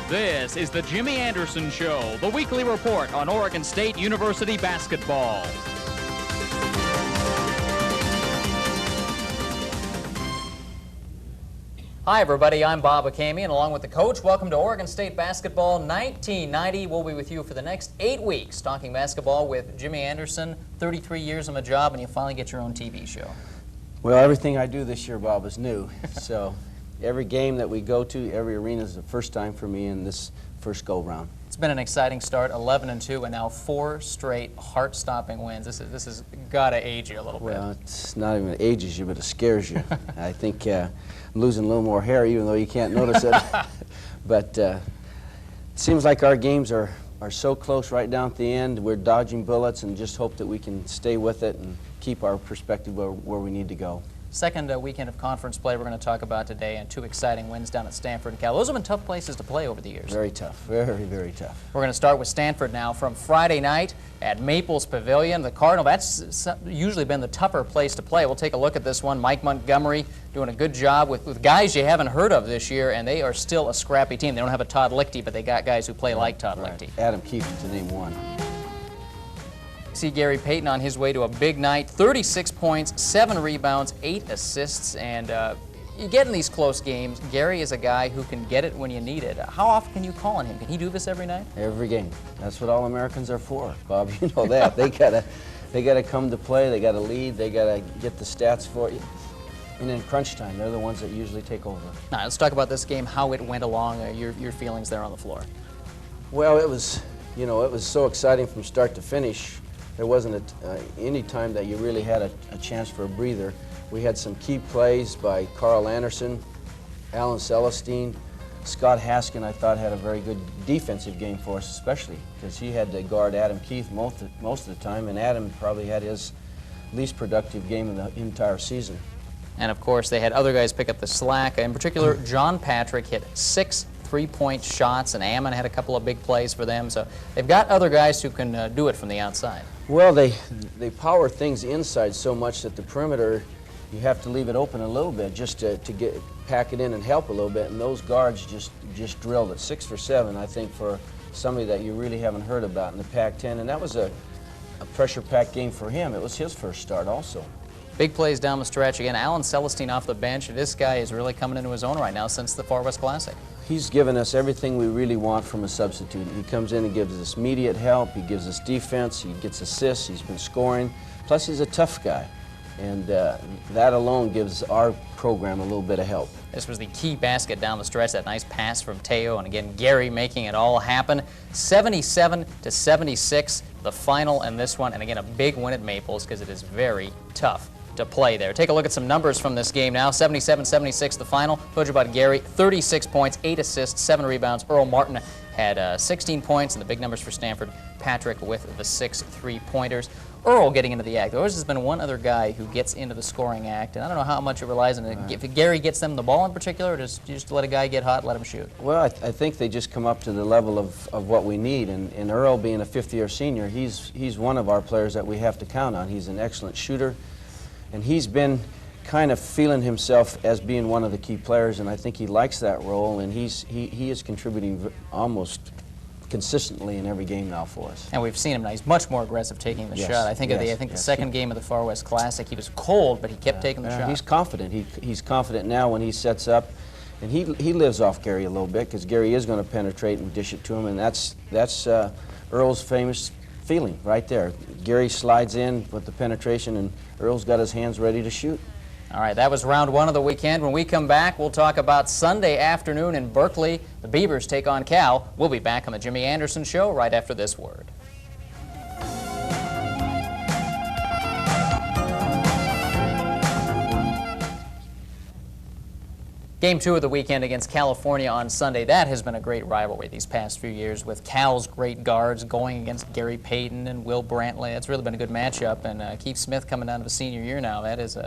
This is the Jimmy Anderson Show, the weekly report on Oregon State University basketball. Hi everybody, I'm Bob Akamian, and along with the coach, welcome to Oregon State Basketball 1990. We'll be with you for the next 8 weeks talking basketball with Jimmy Anderson, 33 years on the job, and you finally get your own TV show. Well, everything I do this year, Bob, is new. So every game that we go to, every arena is the first time for me in this first go-round. It's been an exciting start, 11-2, and now 4 straight heart-stopping wins. This has got to age you a little bit. Well, it's not even it ages you, but it scares you. I think I'm losing a little more hair, even though you can't notice it. But it seems like our games are so close right down at the end. We're dodging bullets and just hope that we can stay with it and keep our perspective where we need to go. Second weekend of conference play we're going to talk about today, and 2 exciting wins down at Stanford and Cal. Those have been tough places to play over the years. Very tough, very, very tough. We're going to start with Stanford now from Friday night at Maples Pavilion. The Cardinal, that's usually been the tougher place to play. We'll take a look at this one. Mike Montgomery doing a good job with guys you haven't heard of this year, and they are still a scrappy team. They don't have a Todd Lichty, but they got guys who play like Todd Lichty. Adam Keefe, to name one. See Gary Payton on his way to a big night, 36 points, 7 rebounds, 8 assists, and you get in these close games, Gary is a guy who can get it when you need it. How often can you call on him? Can he do this every night? Every game. That's what All-Americans are for, Bob. You know that. They gotta come to play, they gotta lead, they gotta get the stats for you. And in crunch time, they're the ones that usually take over. Now, let's talk about this game, how it went along, your feelings there on the floor. Well, it was so exciting from start to finish. There wasn't any time that you really had a chance for a breather. We had some key plays by Carl Anderson, Alan Celestine, Scott Haskin. I thought had a very good defensive game for us, especially because he had to guard Adam Keefe most of the time, and Adam probably had his least productive game in the entire season. And of course, they had other guys pick up the slack. In particular, John Patrick hit 6 3-point shots, and Ammon had a couple of big plays for them. So they've got other guys who can do it from the outside. Well, they power things inside so much that the perimeter, you have to leave it open a little bit just to pack it in and help a little bit. And those guards just drilled it 6 for 7, I think, for somebody that you really haven't heard about in the Pac-10. And that was a pressure-packed game for him. It was his first start also. Big plays down the stretch. Again, Alan Celestine off the bench. This guy is really coming into his own right now since the Far West Classic. He's given us everything we really want from a substitute. He comes in and gives us immediate help. He gives us defense. He gets assists. He's been scoring. Plus, he's a tough guy. And that alone gives our program a little bit of help. This was the key basket down the stretch, that nice pass from Teo, and again, Gary making it all happen. 77-76, the final in this one, and again, a big win at Maples because it is very tough to play there. Take a look at some numbers from this game now. 77-76 the final. Told you about Gary, 36 points, 8 assists, 7 rebounds. Earl Martin had 16 points, and the big numbers for Stanford. Patrick with the 6 3-pointers. Earl getting into the act. There always has been one other guy who gets into the scoring act, and I don't know how much it relies on it. If Gary gets them the ball in particular, or just let a guy get hot, let him shoot? Well, I think they just come up to the level of what we need, and Earl being a 5th-year senior, he's one of our players that we have to count on. He's an excellent shooter. And he's been kind of feeling himself as being one of the key players, and I think he likes that role, and he is contributing almost consistently in every game now for us. And we've seen him now. He's much more aggressive taking the shot. I think the second game of the Far West Classic, he was cold, but he kept taking the shot. He's confident. He's confident now when he sets up, and he lives off Gary a little bit because Gary is going to penetrate and dish it to him, and that's Earl's famous feeling right there. Gary slides in with the penetration, and Earl's got his hands ready to shoot. All right, that was round 1 of the weekend. When we come back, we'll talk about Sunday afternoon in Berkeley. The Beavers take on Cal. We'll be back on the Jimmy Anderson Show right after this word. Game 2 of the weekend against California on Sunday. That has been a great rivalry these past few years with Cal's great guards going against Gary Payton and Will Brantley. It's really been a good matchup, and Keith Smith coming down to the senior year now. That is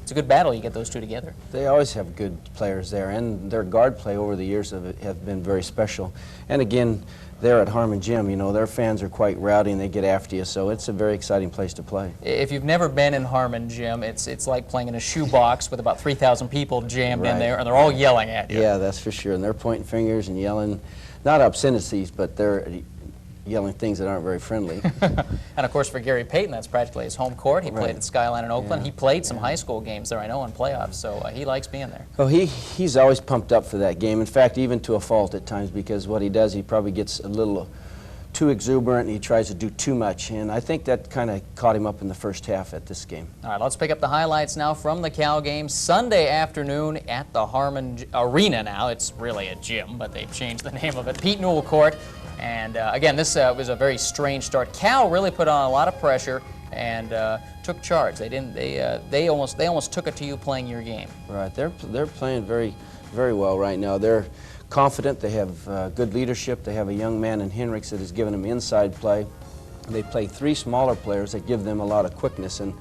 it's a good battle. You get those two together. They always have good players there, and their guard play over the years have been very special. And again, there at Harmon Gym, you know, their fans are quite rowdy and they get after you, so it's a very exciting place to play. If you've never been in Harmon Gym, it's like playing in a shoebox with about 3,000 people jammed in there, and they're all yelling at you. Yeah, that's for sure. And they're pointing fingers and yelling, not obscenities, but they're yelling things that aren't very friendly. And of course, for Gary Payton, that's practically his home court. He played Right. at Skyline in Oakland. Yeah. He played some high school games there, I know, in playoffs, so he likes being there. Well, he's always pumped up for that game. In fact, even to a fault at times, because what he does, he probably gets a little too exuberant and he tries to do too much. And I think that kind of caught him up in the first half at this game. All right, let's pick up the highlights now from the Cal game. Sunday afternoon at the Harmon Arena now. It's really a gym, but they've changed the name of it. Pete Newell Court. And again, this was a very strange start. Cal really put on a lot of pressure and took charge. They almost took it to you playing your game. Right, they're playing very, very well right now. They're confident. They have good leadership. They have a young man in Henricks that has given them inside play. They play three smaller players that give them a lot of quickness, and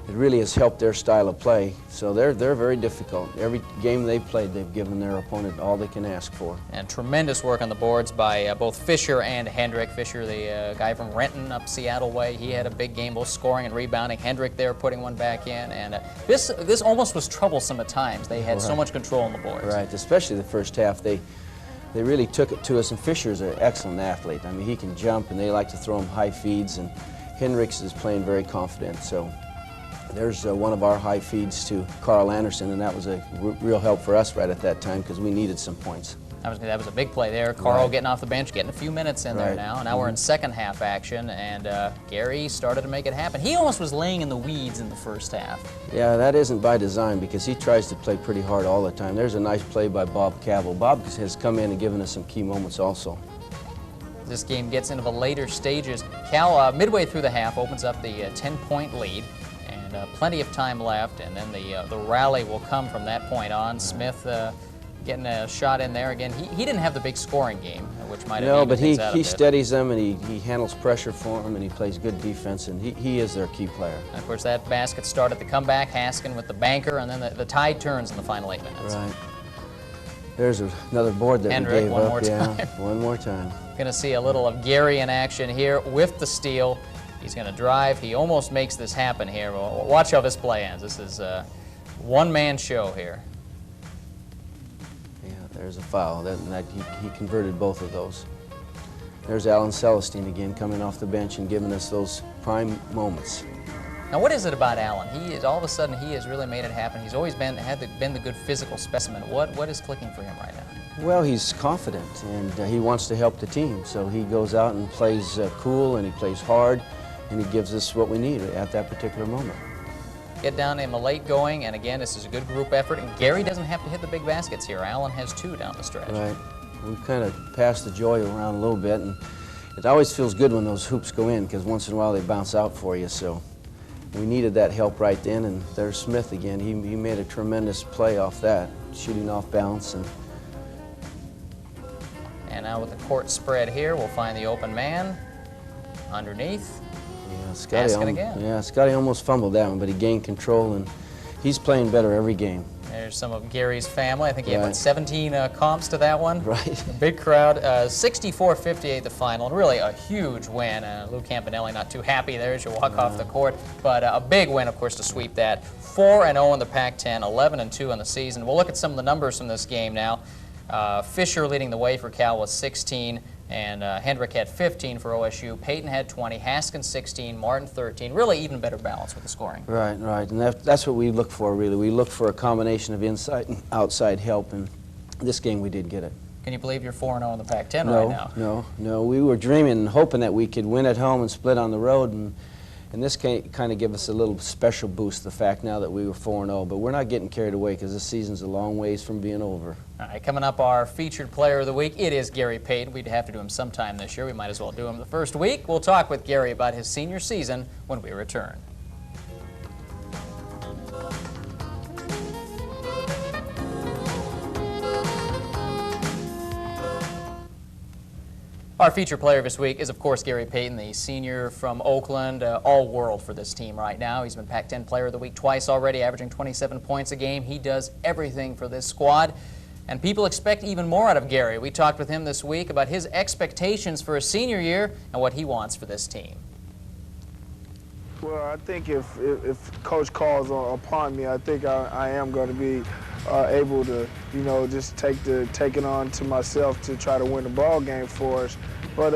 it really has helped their style of play. So they're very difficult. Every game they've played, they've given their opponent all they can ask for. And tremendous work on the boards by both Fisher and Hendrick. Fisher, the guy from Renton up Seattle way, he had a big game, both scoring and rebounding. Hendrick there putting one back in. And this almost was troublesome at times. They had so much control on the boards. Right, especially the first half. They really took it to us, and Fisher's an excellent athlete. I mean, he can jump, and they like to throw him high feeds, and Henricks is playing very confident. So there's one of our high feeds to Carl Anderson, and that was a real help for us right at that time because we needed some points. That was a big play there. Carl Right. getting off the bench, getting a few minutes in there Right. now. Now we're in second half action, and Gary started to make it happen. He almost was laying in the weeds in the first half. Yeah, that isn't by design because he tries to play pretty hard all the time. There's a nice play by Bob Cavill. Bob has come in and given us some key moments also. This game gets into the later stages. Cal, midway through the half, opens up the 10-point lead, and plenty of time left, and then the rally will come from that point on. Smith getting a shot in there again. He didn't have the big scoring game, which might have No, evened but things out a he bit. steadies them, and he handles pressure for them, and he plays good defense, and he is their key player. And of course, that basket started the comeback. Haskin with the banker, and then the tide turns in the final 8 minutes. Right. There's another board that Hendrick, we gave one up. more time. Yeah, one more time. Going to see a little of Gary in action here with the steal. He's going to drive. He almost makes this happen here. Well, watch how this play ends. This is a one-man show here. Yeah, there's a foul. He converted both of those. There's Alan Celestine again coming off the bench and giving us those prime moments. Now, what is it about Alan? All of a sudden, he has really made it happen. He's always been the good physical specimen. What is clicking for him right now? Well, he's confident, and he wants to help the team. So he goes out and plays cool, and he plays hard, and he gives us what we need at that particular moment. Get down in the late going, and again, this is a good group effort. And Gary doesn't have to hit the big baskets here. Alan has 2 down the stretch. Right. We've kind of passed the joy around a little bit, and it always feels good when those hoops go in, because once in a while they bounce out for you. So we needed that help right then, and there's Smith again. He made a tremendous play off that, shooting off balance. And now with the court spread here, we'll find the open man underneath. Yeah, Scotty, Haskin again. Yeah, Scotty almost fumbled that one, but he gained control, and he's playing better every game. There's some of Gary's family. I think he had, Right. 17 comps to that one. Right. A big crowd. 64-58 the final, and really a huge win. Lou Campanelli not too happy there as you walk off the court, but a big win, of course, to sweep that. 4-0 in the Pac-10, 11-2 in the season. We'll look at some of the numbers from this game now. Fisher leading the way for Cal with 16, and Hendrick had 15 for OSU. Payton had 20, Haskin 16, Martin 13. Really even better balance with the scoring. Right, right, and that's what we look for, really. We look for a combination of inside and outside help, and this game we did get it. Can you believe you're 4-0 in the Pac-10 right now? No. We were dreaming and hoping that we could win at home and split on the road, and this kind of give us a little special boost, the fact now that we were 4-0, but we're not getting carried away because this season's a long ways from being over. All right, coming up, our featured player of the week, it is Gary Payton. We'd have to do him sometime this year. We might as well do him the first week. We'll talk with Gary about his senior season when we return. Our feature player this week is, of course, Gary Payton, the senior from Oakland, all-world for this team right now. He's been Pac-10 Player of the Week twice already, averaging 27 points a game. He does everything for this squad, and people expect even more out of Gary. We talked with him this week about his expectations for his senior year and what he wants for this team. Well, I think if Coach calls upon me, I think I am going to be able to, you know, just take it on to myself to try to win the ball game for us. But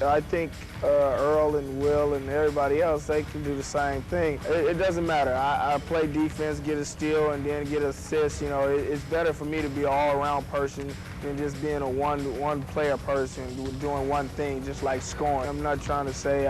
I think Earl and Will and everybody else, they can do the same thing. It doesn't matter. I play defense, get a steal, and then get an assist. You know, it's better for me to be an all-around person than just being a one-player person, doing one thing, just like scoring. I'm not trying to say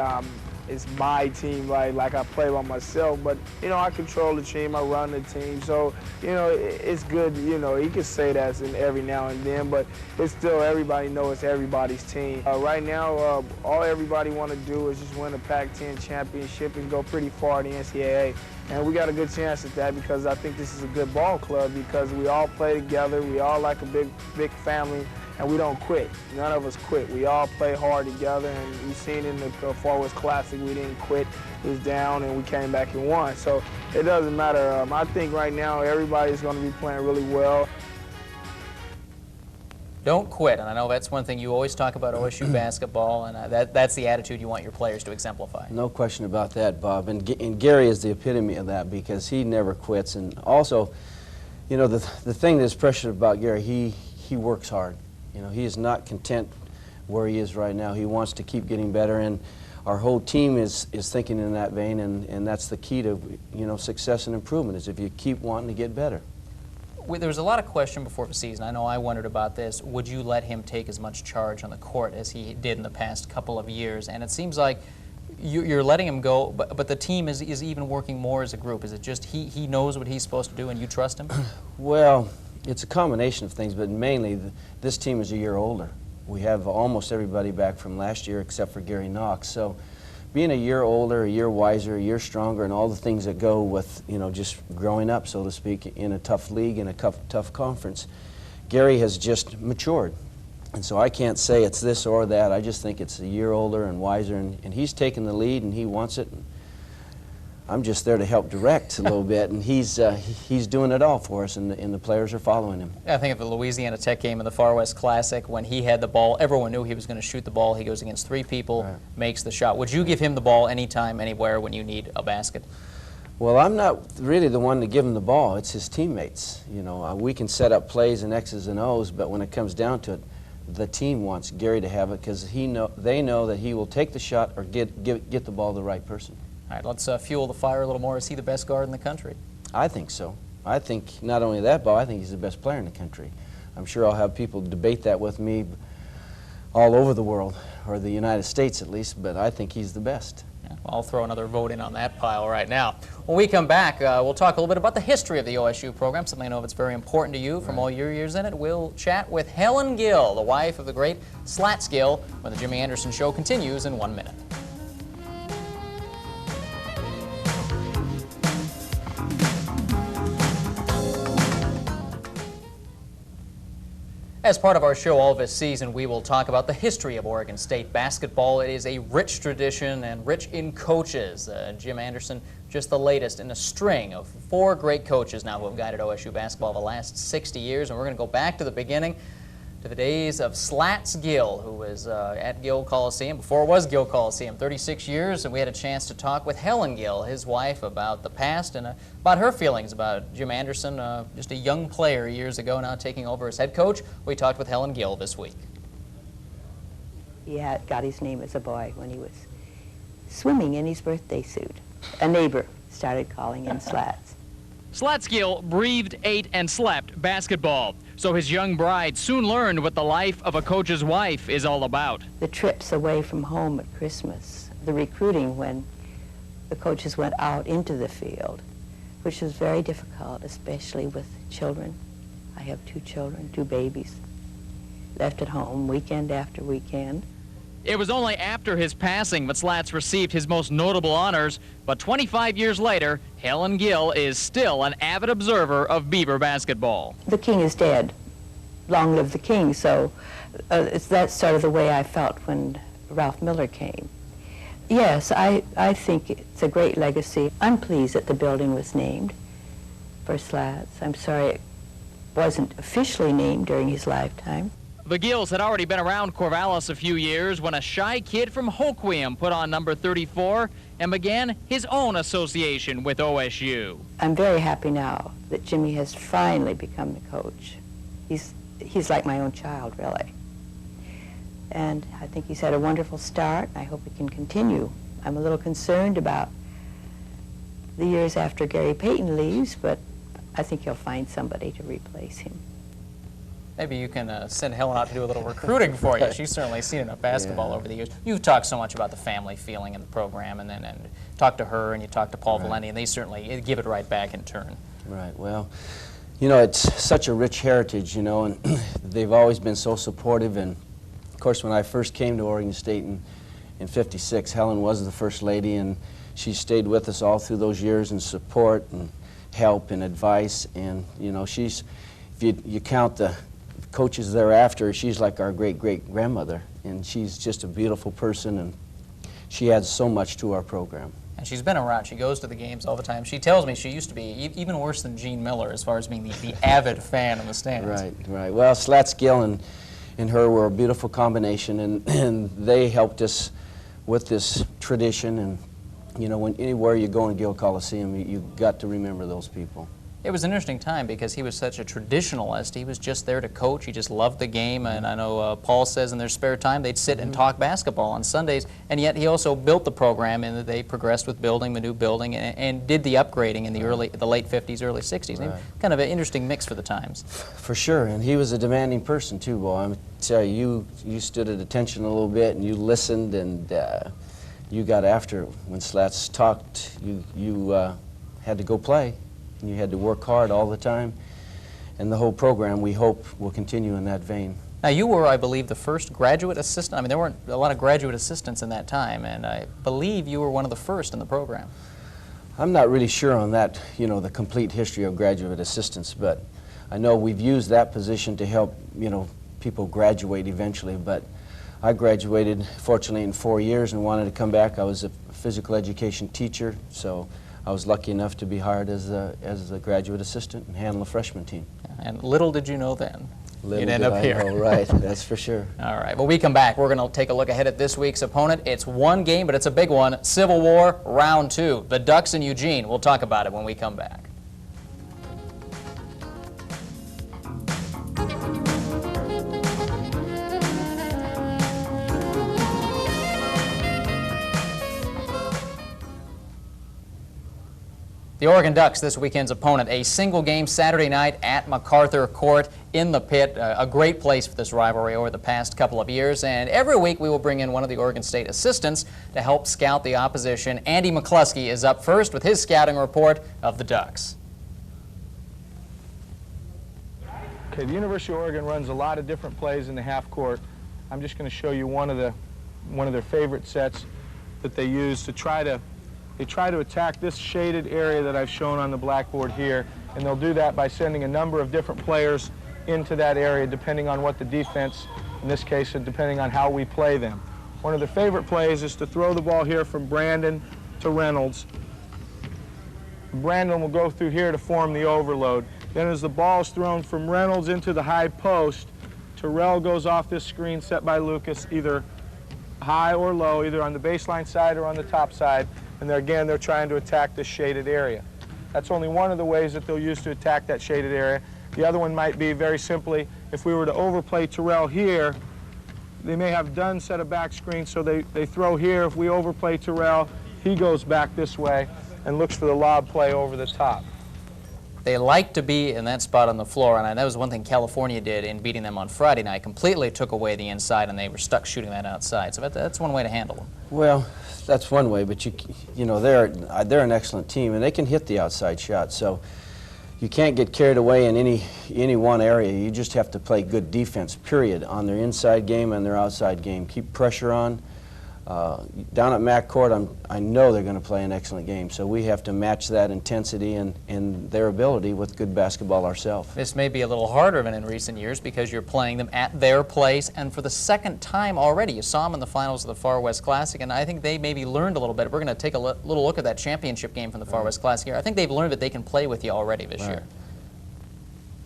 it's my team, like I play by myself, but, you know, I control the team, I run the team, so, you know, it's good, you know, you can say that every now and then, but it's still, everybody knows it's everybody's team. Right now, all everybody want to do is just win a Pac-10 championship and go pretty far in the NCAA, and we got a good chance at that because I think this is a good ball club because we all play together, we all like a big family, and we don't quit. None of us quit. We all play hard together, and you've seen in the Far West Classic, we didn't quit. It was down, and we came back and won. So it doesn't matter. I think right now everybody's going to be playing really well. Don't quit, and I know that's one thing you always talk about OSU basketball, and that's the attitude you want your players to exemplify. No question about that, Bob. And Gary is the epitome of that because he never quits. And also, you know, the thing that's precious about Gary, he works hard. You know, he is not content where he is right now. He wants to keep getting better, and our whole team is thinking in that vein, and that's the key to, you know, success and improvement, is if you keep wanting to get better. There was a lot of question before the season. I know I wondered about this. Would you let him take as much charge on the court as he did in the past couple of years? And it seems like you're letting him go, but the team is even working more as a group. Is it just he knows what he's supposed to do and you trust him? Well, it's a combination of things, but mainly this team is a year older. We have almost everybody back from last year except for Gary Knox. So being a year older, a year wiser, a year stronger, and all the things that go with, you know, just growing up, so to speak, in a tough league, in a tough conference, Gary has just matured. And so I can't say it's this or that. I just think it's a year older and wiser, and he's taken the lead and he wants it. I'm just there to help direct a little bit, and he's doing it all for us, and the players are following him. I think of the Louisiana Tech game in the Far West Classic, when he had the ball, everyone knew he was going to shoot the ball. He goes against three people, right, makes the shot. Would you give him the ball anytime, anywhere when you need a basket? Well, I'm not really the one to give him the ball. It's his teammates. You know, we can set up plays and X's and O's, but when it comes down to it, the team wants Gary to have it because they know that he will take the shot or get the ball to the right person. All right, let's fuel the fire a little more. Is he the best guard in the country? I think so. I think not only that, Bob, I think he's the best player in the country. I'm sure I'll have people debate that with me all over the world, or the United States at least, but I think he's the best. Yeah, well, I'll throw another vote in on that pile right now. When we come back, we'll talk a little bit about the history of the OSU program, something I know that's very important to you from all your years in it. We'll chat with Helen Gill, the wife of the great Slats Gill, when the Jimmy Anderson Show continues in 1 minute. As part of our show all this season, we will talk about the history of Oregon State basketball. It is a rich tradition and rich in coaches. Jim Anderson, just the latest in a string of 4 great coaches now who have guided OSU basketball the last 60 years. And we're going to go back to the beginning, to the days of Slats Gill, who was at Gill Coliseum, before it was Gill Coliseum, 36 years, and we had a chance to talk with Helen Gill, his wife, about the past and about her feelings about Jim Anderson, just a young player years ago, now taking over as head coach. We talked with Helen Gill this week. He got his name as a boy when he was swimming in his birthday suit. A neighbor started calling him Slats. Slats Gill breathed, ate, and slept basketball. So his young bride soon learned what the life of a coach's wife is all about. The trips away from home at Christmas, the recruiting when the coaches went out into the field, which was very difficult, especially with children. I have 2 children, 2 babies, left at home weekend after weekend. It was only after his passing that Slats received his most notable honors, but 25 years later, Helen Gill is still an avid observer of Beaver basketball. The king is dead, long live the king. So that's sort of the way I felt when Ralph Miller came. Yes, I think it's a great legacy. I'm pleased that the building was named for Slats. I'm sorry it wasn't officially named during his lifetime. The Gills had already been around Corvallis a few years when a shy kid from Hoquiam put on number 34 and began his own association with OSU. I'm very happy now that Jimmy has finally become the coach. He's like my own child, really. And I think he's had a wonderful start. I hope it can continue. I'm a little concerned about the years after Gary Payton leaves, but I think he'll find somebody to replace him. Maybe you can send Helen out to do a little recruiting for you. She's certainly seen enough basketball over the years. You've talked so much about the family feeling in the program, and talked to her, and you talked to Paul Valenti, and they certainly give it right back in turn. Right. Well, you know, it's such a rich heritage, you know, and they've always been so supportive. And of course, when I first came to Oregon State in '56, Helen was the first lady, and she stayed with us all through those years in support and help and advice. And you know, she's, if you count the coaches thereafter, she's like our great-great-grandmother, and she's just a beautiful person, and she adds so much to our program. And she's been around. She goes to the games all the time. She tells me she used to be even worse than Gene Miller as far as being the avid fan in the stands. Right, right. Well, Slats Gill and her were a beautiful combination, and they helped us with this tradition. And you know, anywhere you go in Gill Coliseum, you got to remember those people. It was an interesting time because he was such a traditionalist. He was just there to coach. He just loved the game. And I know Paul says in their spare time they'd sit and talk basketball on Sundays. And yet he also built the program, and they progressed with building the new building and did the upgrading in the late 50s, early 60s. Right. Kind of an interesting mix for the times. For sure. And he was a demanding person too, boy. I'm tell you, you stood at attention a little bit, and you listened, and you got after it. When Slats talked, you had to go play. You had to work hard all the time, and the whole program, we hope, will continue in that vein. Now, you were, I believe, the first graduate assistant. I mean, there weren't a lot of graduate assistants in that time, and I believe you were one of the first in the program. I'm not really sure on that, you know, the complete history of graduate assistants, but I know we've used that position to help, you know, people graduate eventually. But I graduated, fortunately, in 4 years and wanted to come back. I was a physical education teacher, so I was lucky enough to be hired as a graduate assistant and handle the freshman team. And little did you know then. Little you'd end did up I here. know, right, that's for sure. All right, when we come back, we're going to take a look ahead at this week's opponent. It's one game, but it's a big one. Civil War, round 2. The Ducks in Eugene. We'll talk about it when we come back. The Oregon Ducks, this weekend's opponent, a single game Saturday night at MacArthur Court in the Pit, a great place for this rivalry over the past couple of years. And every week we will bring in one of the Oregon State assistants to help scout the opposition. Andy McCluskey is up first with his scouting report of the Ducks. Okay, the University of Oregon runs a lot of different plays in the half court. I'm just going to show you one of their favorite sets that they use to try to attack this shaded area that I've shown on the blackboard here, and they'll do that by sending a number of different players into that area depending on what the defense, in this case, and depending on how we play them. One of their favorite plays is to throw the ball here from Brandon to Reynolds. Brandon will go through here to form the overload. Then as the ball is thrown from Reynolds into the high post, Terrell goes off this screen set by Lucas, either high or low, either on the baseline side or on the top side. And again, they're trying to attack this shaded area. That's only one of the ways that they'll use to attack that shaded area. The other one might be, very simply, if we were to overplay Terrell here, they may have Dunn set a back screen, so they throw here. If we overplay Terrell, he goes back this way and looks for the lob play over the top. They like to be in that spot on the floor, and that was one thing California did in beating them on Friday night. Completely took away the inside, and they were stuck shooting that outside. So that's one way to handle them. Well, that's one way, but you know, they're an excellent team, and they can hit the outside shot. So you can't get carried away in any one area. You just have to play good defense, period, on their inside game and their outside game. Keep pressure on. Down at McCourt, I know they're going to play an excellent game, so we have to match that intensity and their ability with good basketball ourselves. This may be a little harder than in recent years because you're playing them at their place, and for the second time already. You saw them in the finals of the Far West Classic, and I think they maybe learned a little bit. We're going to take a little look at that championship game from the Far West Classic here. I think they've learned that they can play with you already this year.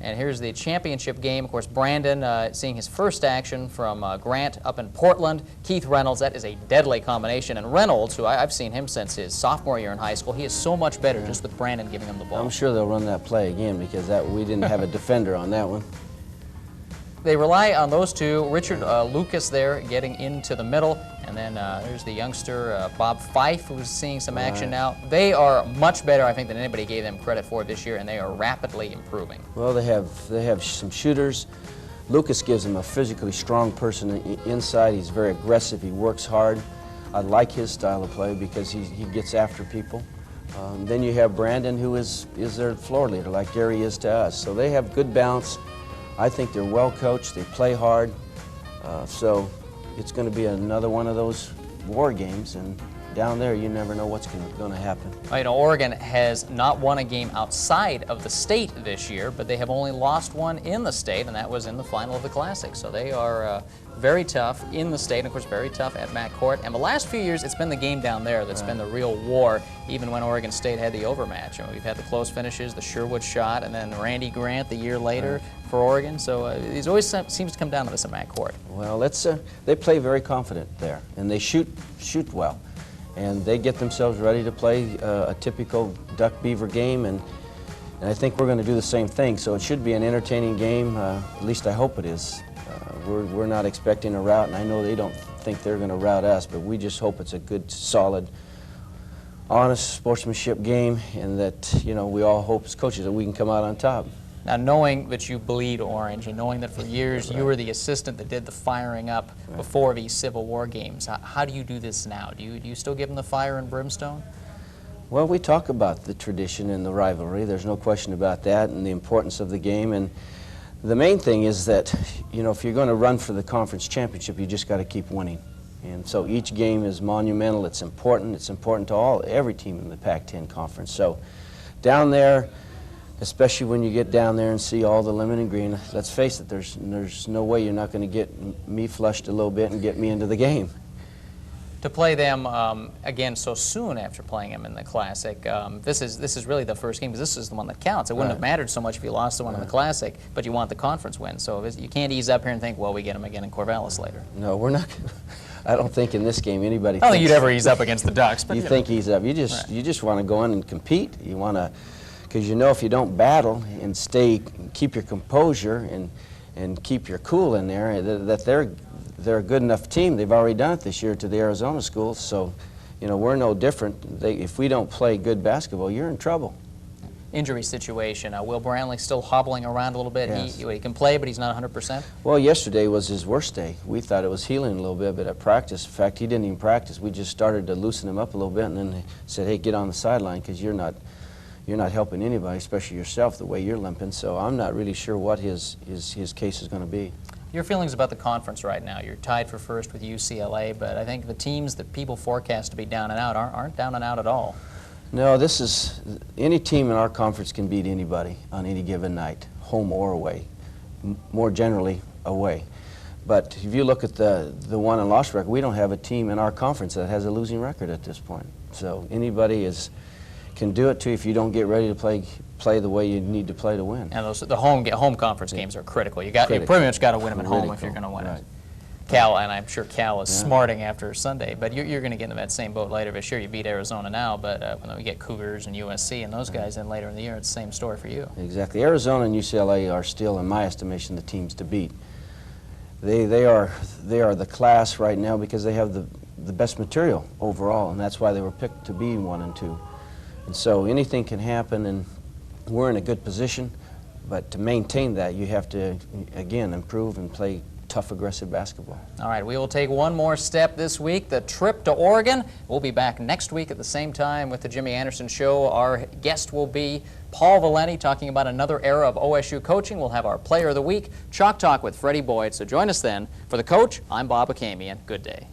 And here's the championship game. Of course, Brandon seeing his first action from Grant up in Portland. Keith Reynolds, that is a deadly combination. And Reynolds, who I've seen him since his sophomore year in high school, he is so much better just with Brandon giving him the ball. I'm sure they'll run that play again because we didn't have a defender on that one. They rely on those two. Richard Lucas there getting into the middle. And then there's the youngster, Bob Fife, who's seeing some action now. They are much better, I think, than anybody gave them credit for this year, and they are rapidly improving. Well, they have some shooters. Lucas gives them a physically strong person inside. He's very aggressive. He works hard. I like his style of play because he gets after people. Then you have Brandon, who is their floor leader, like Gary is to us. So they have good balance. I think they're well coached. They play hard. So it's going to be another one of those war games, and down there you never know what's going to happen. You know, Oregon has not won a game outside of the state this year, but they have only lost one in the state, and that was in the final of the Classic. So they are very tough in the state, and of course very tough at McCourt. And the last few years, it's been the game down there that's been the real war, even when Oregon State had the overmatch. You know, we've had the close finishes, the Sherwood shot, and then Randy Grant the year later for Oregon. So it always seems to come down to this at McCourt. Well, they play very confident there, and they shoot well. And they get themselves ready to play a typical Duck Beaver game, and I think we're going to do the same thing. So it should be an entertaining game, at least I hope it is. We're not expecting a rout, and I know they don't think they're going to rout us, but we just hope it's a good, solid, honest sportsmanship game, and that, you know, we all hope as coaches that we can come out on top. Now, knowing that you bleed orange and knowing that for years you were the assistant that did the firing up before these Civil War games, how do you do this now? Do you still give them the fire and brimstone? Well, we talk about the tradition and the rivalry. There's no question about that, and the importance of the game. And the main thing is that, you know, if you're going to run for the conference championship, you just got to keep winning. And so each game is monumental. It's important. It's important to every team in the Pac-10 conference. So down there, especially when you get down there and see all the lemon and green, let's face it, there's no way you're not going to get me flushed a little bit and get me into the game. To play them again so soon after playing them in the Classic, this is really the first game because this is the one that counts. It wouldn't have mattered so much if you lost the one in the Classic, but you want the conference win. So you can't ease up here and think, well, we get them again in Corvallis later. No, we're not. I don't think in this game anybody. I don't think you'd ever ease up against the Ducks. But you think ease up. You just want to go in and compete. You want to, because you know if you don't battle and keep your composure and keep your cool in there, that they're a good enough team. They've already done it this year to the Arizona schools, so you know we're no different. If we don't play good basketball, you're in trouble. Injury situation. Will Brantley still hobbling around a little bit? Yes. He can play, but he's not 100%? Well, yesterday was his worst day. We thought it was healing a little bit, but at practice, in fact, he didn't even practice. We just started to loosen him up a little bit, and then they said, hey, get on the sideline because you're not helping anybody, especially yourself, the way you're limping. So I'm not really sure what his case is going to be. Your feelings about the conference right now? You're tied for first with UCLA, but I think the teams that people forecast to be down and out aren't down and out at all. No, any team in our conference can beat anybody on any given night, home or away, more generally away. But if you look at the won and lost record, we don't have a team in our conference that has a losing record at this point. So anybody can do it to you if you don't get ready to play the way you need to play to win. And the home conference games are critical. You pretty much got to win them at home if you're going to win it. Cal, and I'm sure Cal is smarting after Sunday, but you're going to get in that same boat later this year. You beat Arizona now, but when we get Cougars and USC and those guys in later in the year, it's the same story for you. Exactly. Arizona and UCLA are still, in my estimation, the teams to beat. They are the class right now because they have the best material overall, and that's why they were picked to be 1 and 2. And so anything can happen, and we're in a good position, but to maintain that, you have to, again, improve and play tough, aggressive basketball. All right, we will take one more step this week, the trip to Oregon. We'll be back next week at the same time with the Jimmy Anderson Show. Our guest will be Paul Valenti talking about another era of OSU coaching. We'll have our Player of the Week, Chalk Talk with Freddie Boyd. So join us then. For the coach, I'm Bob Akamian. Good day.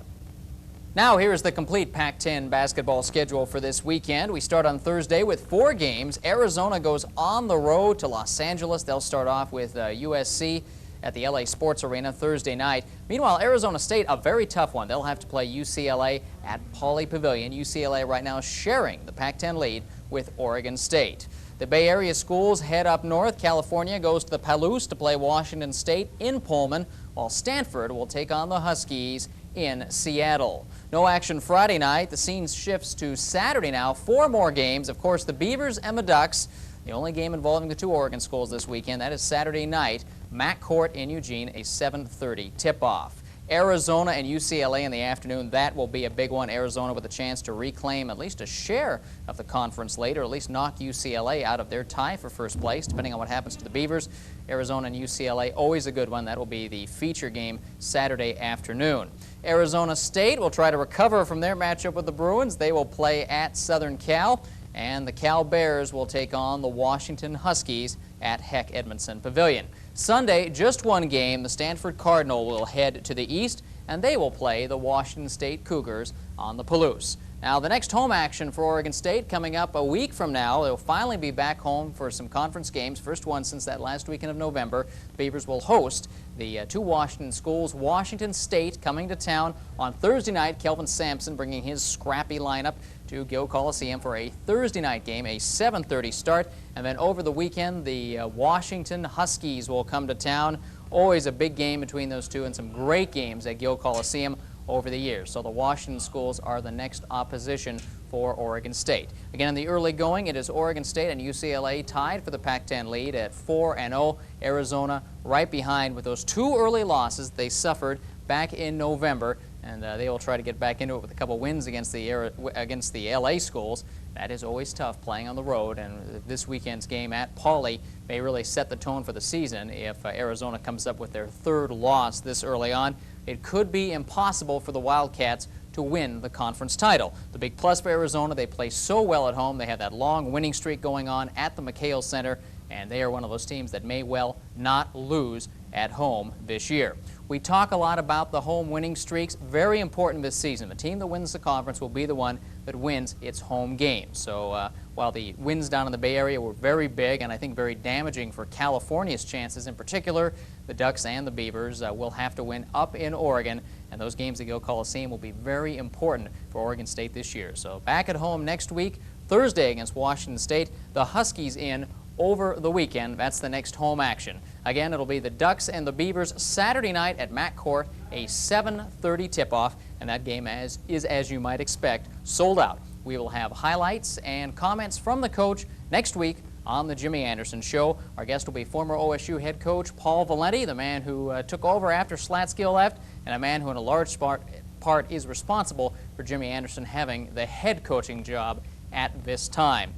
Now here is the complete Pac-10 basketball schedule for this weekend. We start on Thursday with 4 games. Arizona goes on the road to Los Angeles. They'll start off with USC at the LA Sports Arena Thursday night. Meanwhile, Arizona State, a very tough one. They'll have to play UCLA at Pauley Pavilion. UCLA right now sharing the Pac-10 lead with Oregon State. The Bay Area schools head up north. California goes to the Palouse to play Washington State in Pullman, while Stanford will take on the Huskies in Seattle. No action Friday night. The scene shifts to Saturday now. 4 more games. Of course, the Beavers and the Ducks. The only game involving the 2 Oregon schools this weekend, that is Saturday night. McCourt in Eugene, a 7:30 tip-off. Arizona and UCLA in the afternoon. That will be a big one. Arizona with a chance to reclaim at least a share of the conference lead, or at least knock UCLA out of their tie for first place, depending on what happens to the Beavers. Arizona and UCLA, always a good one. That will be the feature game Saturday afternoon. Arizona State will try to recover from their matchup with the Bruins. They will play at Southern Cal, and the Cal Bears will take on the Washington Huskies at Heck Edmondson Pavilion. Sunday, just one game. The Stanford Cardinal will head to the east, and they will play the Washington State Cougars on the Palouse. Now, the next home action for Oregon State coming up a week from now. They'll finally be back home for some conference games, first one since that last weekend of November. The Beavers will host the 2 Washington schools. Washington State coming to town on Thursday night. Kelvin Sampson bringing his scrappy lineup to Gill Coliseum for a Thursday night game, a 7:30 start. And then over the weekend, the Washington Huskies will come to town. Always a big game between those two, and some great games at Gill Coliseum over the years. So the Washington schools are the next opposition for Oregon State. Again, in the early going, it is Oregon State and UCLA tied for the Pac-10 lead at 4-0. Arizona right behind with those 2 early losses they suffered back in November, and they will try to get back into it with a couple wins against the LA schools. That is always tough playing on the road, and this weekend's game at Pauley may really set the tone for the season. If Arizona comes up with their 3rd loss this early on, it could be impossible for the Wildcats to win the conference title. The big plus for Arizona, they play so well at home. They have that long winning streak going on at the McHale Center, and they are one of those teams that may well not lose at home this year. We talk a lot about the home winning streaks. Very important this season. The team that wins the conference will be the one that wins its home game. So while the wins down in the Bay Area were very big and I think very damaging for California's chances in particular, the Ducks and the Beavers will have to win up in Oregon, and those games at Gill Coliseum will be very important for Oregon State this year. So back at home next week, Thursday against Washington State, the Huskies in over the weekend. That's the next home action. Again, it'll be the Ducks and the Beavers Saturday night at McCourt, a 7:30 tip-off, and that game is, as you might expect, sold out. We will have highlights and comments from the coach next week on the Jimmy Anderson Show. Our guest will be former OSU head coach Paul Valenti, the man who took over after Slatskill left, and a man who in a large part is responsible for Jimmy Anderson having the head coaching job at this time.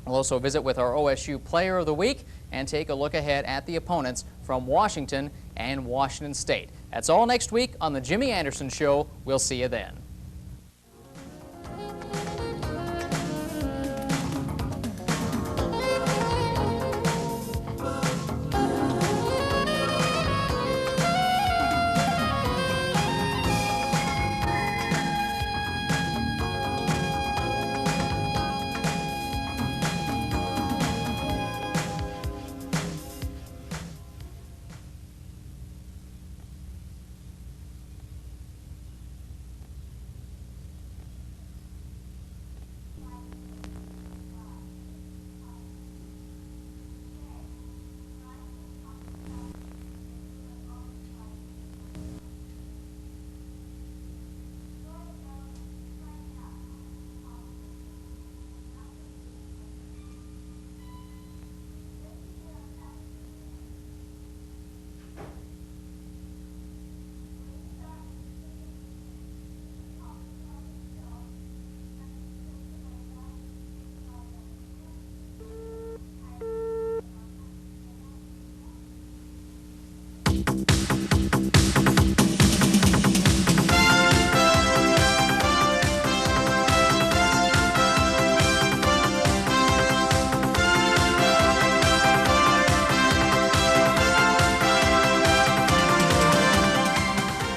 We'll also visit with our OSU Player of the Week and take a look ahead at the opponents from Washington and Washington State. That's all next week on the Jimmy Anderson Show. We'll see you then.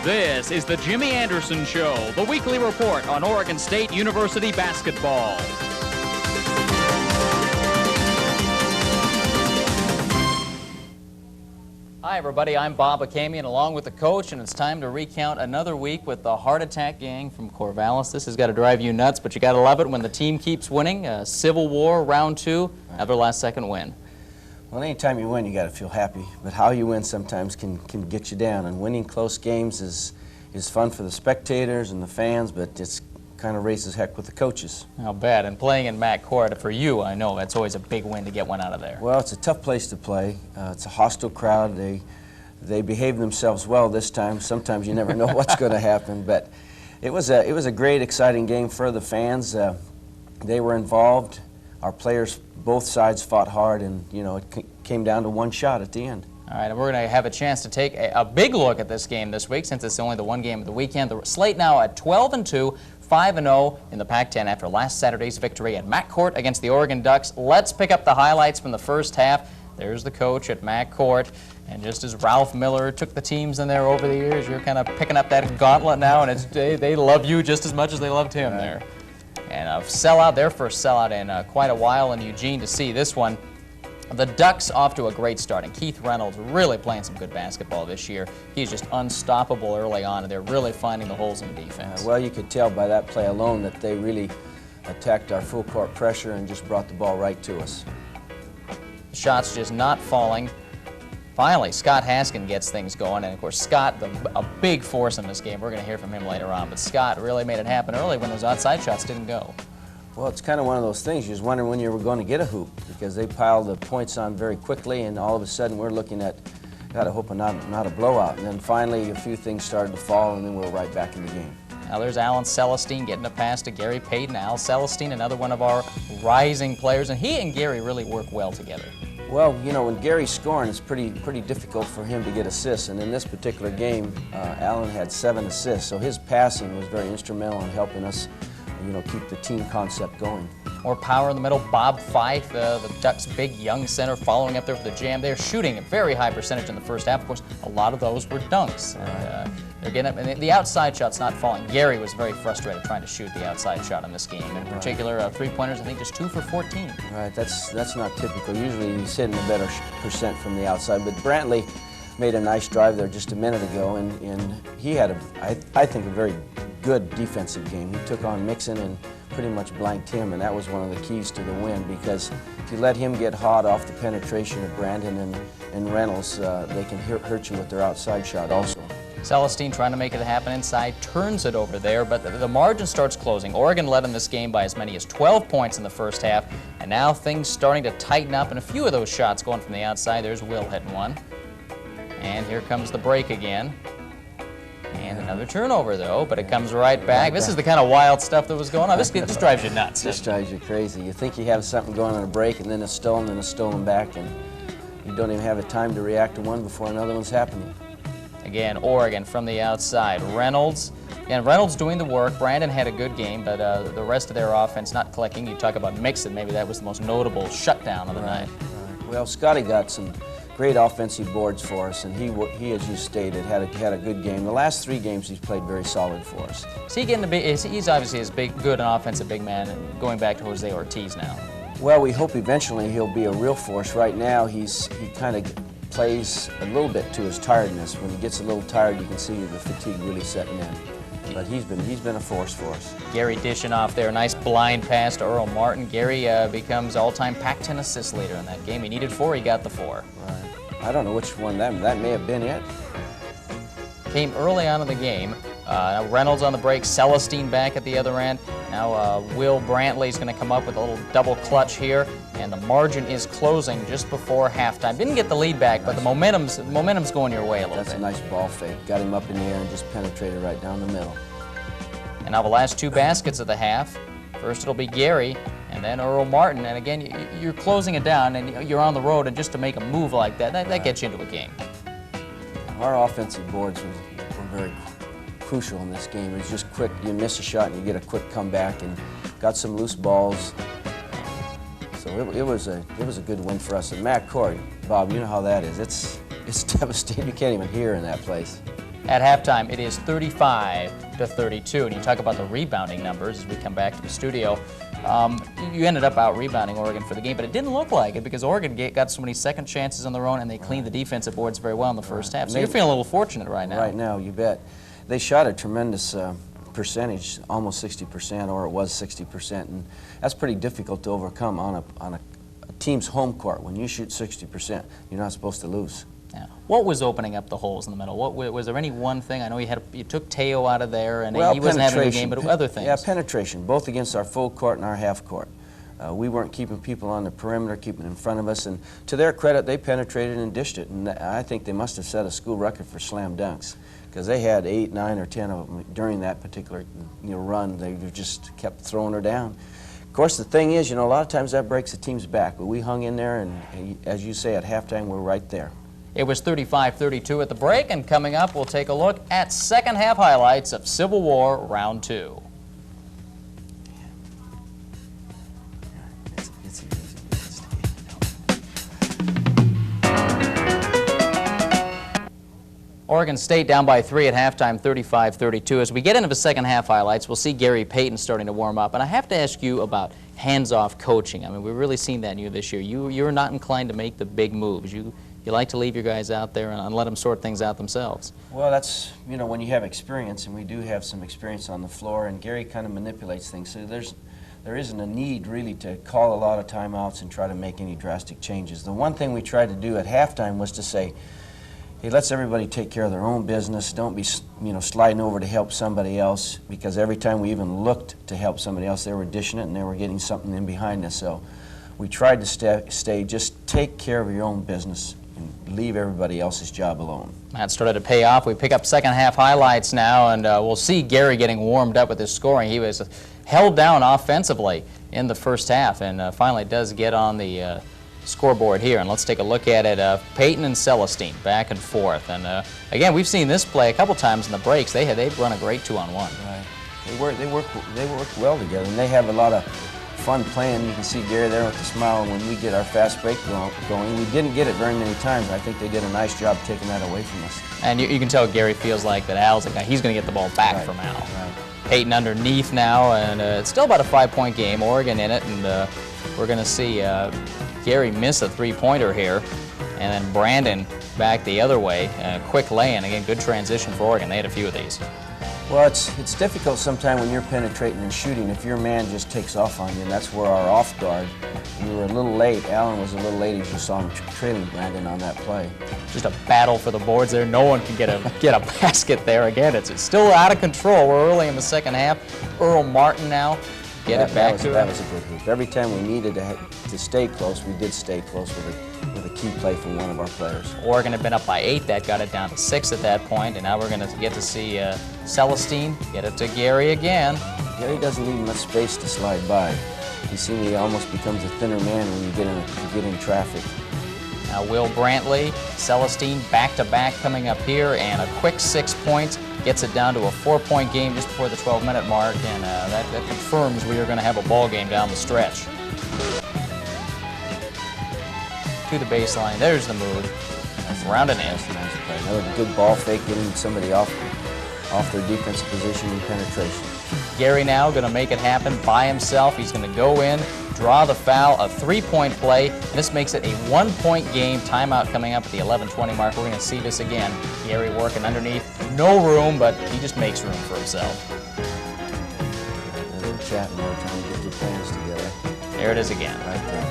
This is the Jimmy Anderson Show, the weekly report on Oregon State University basketball. Hi everybody, I'm Bob Akamian along with the coach, and it's time to recount another week with the Heart Attack Gang from Corvallis. This has got to drive you nuts, but you got to love it when the team keeps winning. Civil War, round 2, another last-second win. Well, anytime you win, you got to feel happy, but how you win sometimes can get you down, and winning close games is fun for the spectators and the fans, but it's kind of raises heck with the coaches. How bad. And playing in Matt Court, for you, I know that's always a big win to get one out of there. Well, it's a tough place to play. It's a hostile crowd. They behave themselves well this time. Sometimes you never know what's going to happen, but it was a great, exciting game for the fans. They were involved. Our players, both sides, fought hard, and it came down to one shot at the end. All right, and we're going to have a chance to take a big look at this game this week, since it's only the one game of the weekend. The slate now at 12-2, 5-0 in the Pac-10 after last Saturday's victory at Matt Court against the Oregon Ducks. Let's pick up the highlights from the first half. There's the coach at Matt Court, and just as Ralph Miller took the teams in there over the years, you're kind of picking up that gauntlet now, and they love you just as much as they loved him there. And a sellout, their first sellout in quite a while in Eugene to see this one. The Ducks off to a great start, and Keith Reynolds really playing some good basketball this year. He's just unstoppable early on, and they're really finding the holes in the defense. Well, you could tell by that play alone that they really attacked our full court pressure and just brought the ball right to us. Shots just not falling. Finally, Scott Haskin gets things going, and of course Scott, a big force in this game. We're going to hear from him later on, but Scott really made it happen early when those outside shots didn't go. Well, it's kind of one of those things. You just wonder when you were going to get a hoop, because they piled the points on very quickly, and all of a sudden we're looking at, gotta hope not a blowout. And then finally a few things started to fall, and then we're right back in the game. Now there's Alan Celestine getting a pass to Gary Payton. Al Celestine, another one of our rising players, and he and Gary really work well together. Well, when Gary's scoring, it's pretty difficult for him to get assists, and in this particular game, Alan had 7 assists, so his passing was very instrumental in helping us keep the team concept going. More power in the middle. Bob Fife, the Ducks' big young center, following up there for the jam. They're shooting a very high percentage in the first half. Of course, a lot of those were dunks. And, they're getting up, and the outside shot's not falling. Gary was very frustrated trying to shoot the outside shot in this game. In particular, three-pointers, I think just 2 for 14. Right, that's not typical. Usually he's hitting a better percent from the outside, but Brantley made a nice drive there just a minute ago, and he had, I think, a very good defensive game. He took on Mixon and pretty much blanked him, and that was one of the keys to the win, because if you let him get hot off the penetration of Brandon and Reynolds, they can hurt you with their outside shot also. Celestine trying to make it happen inside, turns it over there, but the margin starts closing. Oregon led in this game by as many as 12 points in the first half, and now things starting to tighten up, and a few of those shots going from the outside. There's Will hitting one. And here comes the break again. And another turnover, though, but it comes right back. This is the kind of wild stuff that was going on. This drives you nuts. This drives you crazy. You think you have something going on a break, and then it's stolen back, and you don't even have the time to react to one before another one's happening. Again, Oregon from the outside. Reynolds doing the work. Brandon had a good game, but the rest of their offense not clicking. You talk about Mixon, maybe that was the most notable shutdown of the night. Right. Well, Scotty got some great offensive boards for us, and he, as you stated, had a good game. The last 3 games he's played very solid for us. Is he getting he's obviously as good an offensive big man, and going back to Jose Ortiz now. Well, we hope eventually he'll be a real force. Right now, he kind of plays a little bit to his tiredness. When he gets a little tired, you can see the fatigue really setting in. But he's been a force for us. Gary dishing off there, nice blind pass to Earl Martin. Gary becomes all-time Pac-10 assist leader in that game. He needed 4, he got the 4. Right. I don't know which one that may have been it. Came early on in the game. Reynolds on the break, Celestine back at the other end. Now Will Brantley's going to come up with a little double clutch here, and the margin is closing just before halftime. Didn't get the lead back, but the momentum's going your way a little bit. That's a nice ball fake. Got him up in the air and just penetrated right down the middle. And now the last 2 baskets of the half. First it'll be Gary, and then Earl Martin. And again, you're closing it down, and you're on the road, and just to make a move like that gets you into a game. Our offensive boards were very crucial in this game. It was just quick. You miss a shot and you get a quick comeback, and got some loose balls. So it was a good win for us. And Matt Court, Bob, you know how that is. It's devastating. You can't even hear in that place. At halftime, it is 35-32. And you talk about the rebounding numbers as we come back to the studio. You ended up out-rebounding Oregon for the game, but it didn't look like it because Oregon got so many second chances on their own, and they cleaned the defensive boards very well in the first half. So you're feeling a little fortunate right now. Right now, you bet. They shot a tremendous percentage, almost 60%, or it was 60%, and that's pretty difficult to overcome on a team's home court. When you shoot 60%, you're not supposed to lose. Yeah. What was opening up the holes in the middle? Was there any one thing? I know you took Teo out of there, and he wasn't having a good game, but other things. Yeah, penetration, both against our full court and our half court. We weren't keeping people on the perimeter, keeping in front of us, and to their credit, they penetrated and dished it, and I think they must have set a school record for slam dunks, because they had 8, 9, or 10 of them during that particular run. They just kept throwing her down. Of course, the thing is, a lot of times that breaks the team's back, but we hung in there, and as you say, at halftime, we're right there. It was 35-32 at the break, and coming up, we'll take a look at second half highlights of Civil War Round 2. Oregon State down by 3 at halftime, 35-32. As we get into the second half highlights, we'll see Gary Payton starting to warm up. And I have to ask you about hands-off coaching. I mean, we've really seen that in you this year. You're not inclined to make the big moves. You like to leave your guys out there and let them sort things out themselves. Well, that's, when you have experience, and we do have some experience on the floor, and Gary kind of manipulates things. So there isn't a need really to call a lot of timeouts and try to make any drastic changes. The one thing we tried to do at halftime was to say, hey, let's everybody take care of their own business. Don't be, sliding over to help somebody else, because every time we even looked to help somebody else, they were dishing it and they were getting something in behind us. So we tried to stay just take care of your own business and leave everybody else's job alone. That started to pay off. We pick up second half highlights now, and we'll see Gary getting warmed up with his scoring. He was held down offensively in the first half, and finally does get on the scoreboard here. And let's take a look at it. Payton and Celestine back and forth. And again, we've seen this play a couple times in the breaks. They've run a great 2-on-1. Right. They work well together, and they have a lot of fun playing. You can see Gary there with a smile when we get our fast break going. We didn't get it very many times. I think they did a nice job taking that away from us. And you can tell Gary feels like that Al's the guy. He's going to get the ball back from Al. Right. Payton underneath now, and it's still about a 5-point game. Oregon in it, and we're going to see Gary miss a three-pointer here, and then Brandon back the other way. Quick lay-in. Again, good transition for Oregon. They had a few of these. Well, it's difficult sometimes when you're penetrating and shooting if your man just takes off on you, and that's where our off guard. We were a little late. Allen was a little late as you saw him trailing Brandon on that play. Just a battle for the boards there. No one can get a basket there. Again, it's still out of control. We're early in the second half. Earl Martin now get it back to him. That was a good hoop. Every time we needed to stay close, we did stay close with a key play from one of our players. Oregon had been up by 8. That got it down to 6 at that point, and now we're going to get to see Celestine get it to Gary again. Gary doesn't leave much space to slide by. You see, he almost becomes a thinner man when you get in traffic. Now Will Brantley, Celestine back-to-back coming up here, and a quick 6 points. Gets it down to a 4-point game just before the 12-minute mark, and that confirms we are going to have a ball game down the stretch. To the baseline, there's the move. Round and in. That's a nice play. Another good ball fake, getting somebody off their defensive position and penetration. Gary now going to make it happen by himself. He's going to go in, draw the foul, a 3-point play. This makes it a 1-point game. Timeout coming up at the 11:20 mark. We're going to see this again. Gary working underneath. No room, but he just makes room for himself. They're chatting there, trying to get their plans together. There it is again. Right there.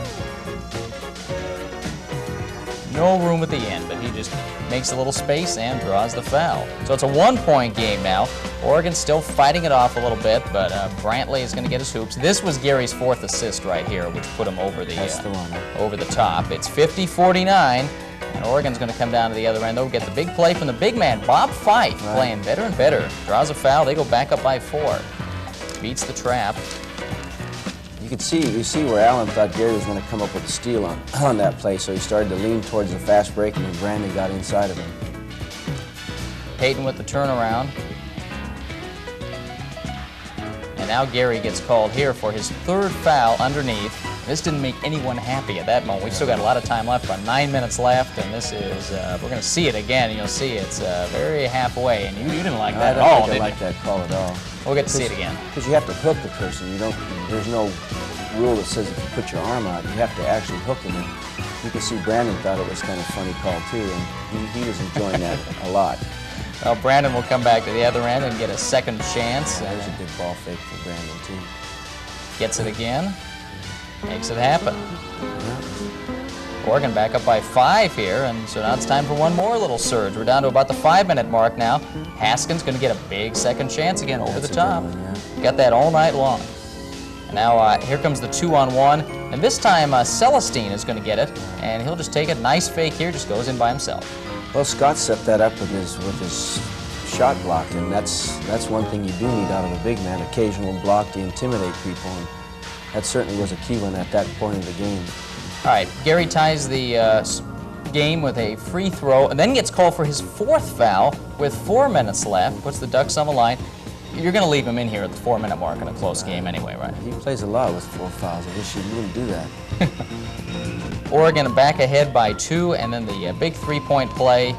No room at the end, but he just makes a little space and draws the foul. So it's a 1-point game now. Oregon still fighting it off a little bit, but Brantley is going to get his hoops. This was Gary's 4th assist right here, which put him over the over the top. It's 50-49, and Oregon's going to come down to the other end. They'll get the big play from the big man, Bob Fife, playing better and better. Draws a foul. They go back up by 4. Beats the trap. You see where Allen thought Gary was going to come up with a steal on that play, so he started to lean towards the fast break, and then Brandon got inside of him. Payton with the turnaround. And now Gary gets called here for his 3rd foul underneath. This didn't make anyone happy at that moment. We've still got a lot of time left, about 9 minutes left, and this is, we're going to see it again, and you'll see it's very halfway, and you didn't like that at all, I did don't like you? that call at all. We'll get to see it again. Because you have to hook the person. You don't. There's no rule that says if you put your arm out, you have to actually hook him. And you can see Brandon thought it was kind of a funny call too, and he was enjoying that a lot. Well, Brandon will come back to the other end and get a second chance. There's a good ball fake for Brandon too. Gets it again. Makes it happen. Oregon back up by 5 here, and so now it's time for one more little surge. We're down to about the 5-minute mark now. Haskins going to get a big second chance again over the That's a top. good one, yeah. Got that all night long. And now here comes the 2-on-1, and this time Celestine is going to get it, and he'll just take it. Nice fake here, just goes in by himself. Well, Scott set that up with his shot block, and that's one thing you do need out of a big man, occasional block to intimidate people, and that certainly was a key one at that point of the game. All right, Gary ties the game with a free throw, and then gets called for his 4th foul with 4 minutes left, puts the Ducks on the line. You're going to leave him in here at the 4-minute mark in a close game anyway, right? He plays a lot with 4 fouls. I wish he wouldn't do that. Oregon back ahead by 2, and then the big 3-point play.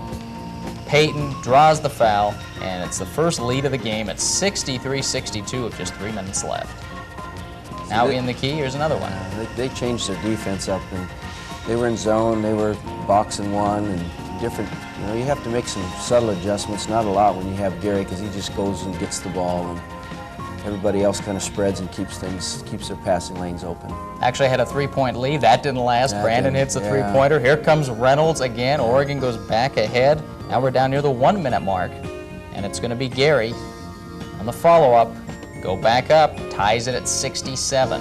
Payton draws the foul, and it's the first lead of the game at 63-62 with just 3 minutes left. Now in the key, here's another one. They changed their defense up, and they were in zone, they were boxing one, and different. You know, you have to make some subtle adjustments, not a lot when you have Gary, because he just goes and gets the ball, and everybody else kind of spreads and keeps their passing lanes open. Actually had a 3-point lead. That didn't last. Brandon hits a 3-pointer. Here comes Reynolds again. Oregon goes back ahead. Now we're down near the 1-minute mark, and it's going to be Gary on the follow-up. Go back up, ties it at 67.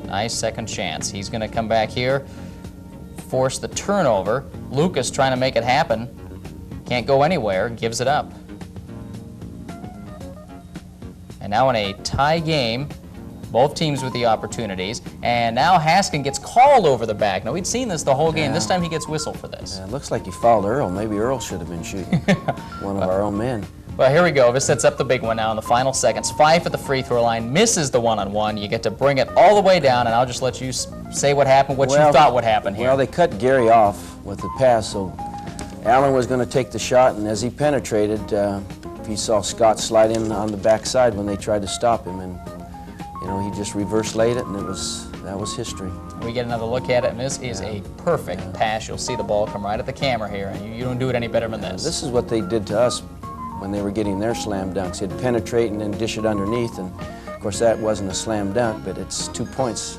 Nice second chance. He's going to come back here, force the turnover. Lucas trying to make it happen. Can't go anywhere, gives it up. And now in a tie game, both teams with the opportunities, and now Haskin gets called over the back. Now, we'd seen this the whole game. This time he gets whistled for this. It looks like he fouled Earl. Maybe Earl should have been shooting. One of our own men. Well, here we go. This sets up the big one now in the final seconds. Fife at the free throw line, misses the one-on-one. You get to bring it all the way down, and I'll just let you say what happened, what you thought would happen here. Well, they cut Gary off with the pass, so Allen was going to take the shot, and as he penetrated, he saw Scott slide in on the backside when they tried to stop him, and you know, he just reverse laid it, and that was history. We get another look at it, and this is a perfect pass. You'll see the ball come right at the camera here, and you don't do it any better than this. This is what they did to us when they were getting their slam dunks. They'd penetrate and then dish it underneath, and of course that wasn't a slam dunk, but it's 2 points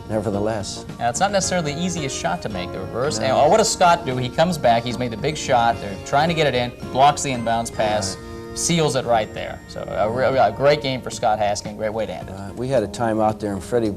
nevertheless. Now, it's not necessarily the easiest shot to make, the reverse. No. And what does Scott do? He comes back, he's made the big shot, they're trying to get it in, blocks the inbounds pass, seals it right there. So a great game for Scott Haskin, great way to end it. We had a timeout there, and Freddie,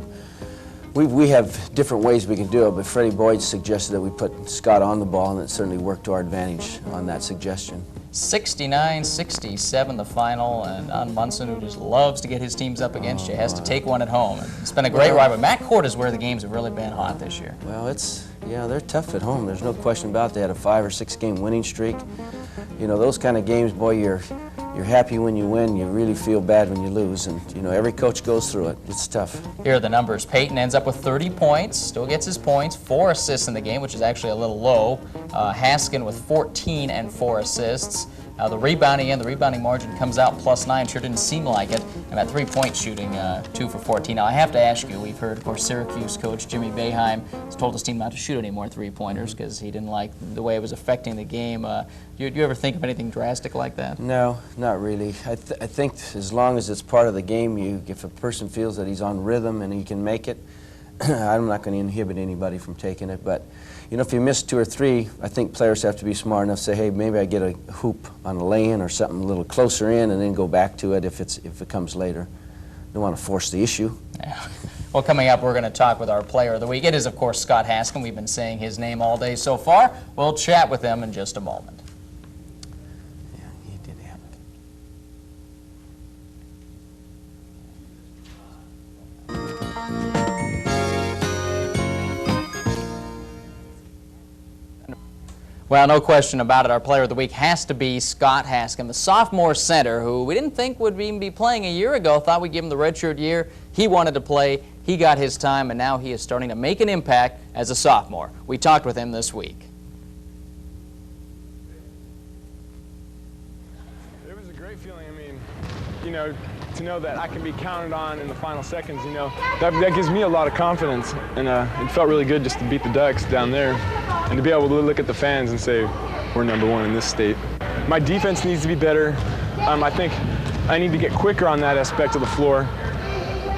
we have different ways we can do it, but Freddie Boyd suggested that we put Scott on the ball, and it certainly worked to our advantage on that suggestion. 69-67 the final, and Don Munson, who just loves to get his teams up against you, has to take one at home. And it's been a great ride, but McCourt is where the games have really been hot this year. Well, they're tough at home. There's no question about it. They had a 5 or 6 game winning streak. You know, those kind of games, boy, you're happy when you win, you really feel bad when you lose, and you know, every coach goes through it. It's tough. Here are the numbers. Payton ends up with 30 points, still gets his points, 4 assists in the game, which is actually a little low. Haskin with 14 and 4 assists. The rebounding margin comes out +9. Sure didn't seem like it. And that 3-point shooting, 2 for 14. Now, I have to ask you, we've heard, of course, Syracuse coach Jimmy Boeheim has told his team not to shoot any more 3-pointers because he didn't like the way it was affecting the game. Do you ever think of anything drastic like that? No, not really. I think as long as it's part of the game, if a person feels that he's on rhythm and he can make it, I'm not going to inhibit anybody from taking it. But you know, if you miss 2 or 3, I think players have to be smart enough to say, hey, maybe I get a hoop on a lay-in or something a little closer in, and then go back to it if it comes later. Don't want to force the issue. Yeah. Well, coming up, we're going to talk with our player of the week. It is, of course, Scott Haskin. We've been saying his name all day so far. We'll chat with him in just a moment. Yeah, he did have it. Well, no question about it. Our player of the week has to be Scott Haskin, the sophomore center who we didn't think would even be playing a year ago. Thought we'd give him the redshirt year. He wanted to play. He got his time, and now he is starting to make an impact as a sophomore. We talked with him this week. It was a great feeling. I mean, you know, to know that I can be counted on in the final seconds, you know, that gives me a lot of confidence. And it felt really good just to beat the Ducks down there and to be able to look at the fans and say, we're #1 in this state. My defense needs to be better. I think I need to get quicker on that aspect of the floor.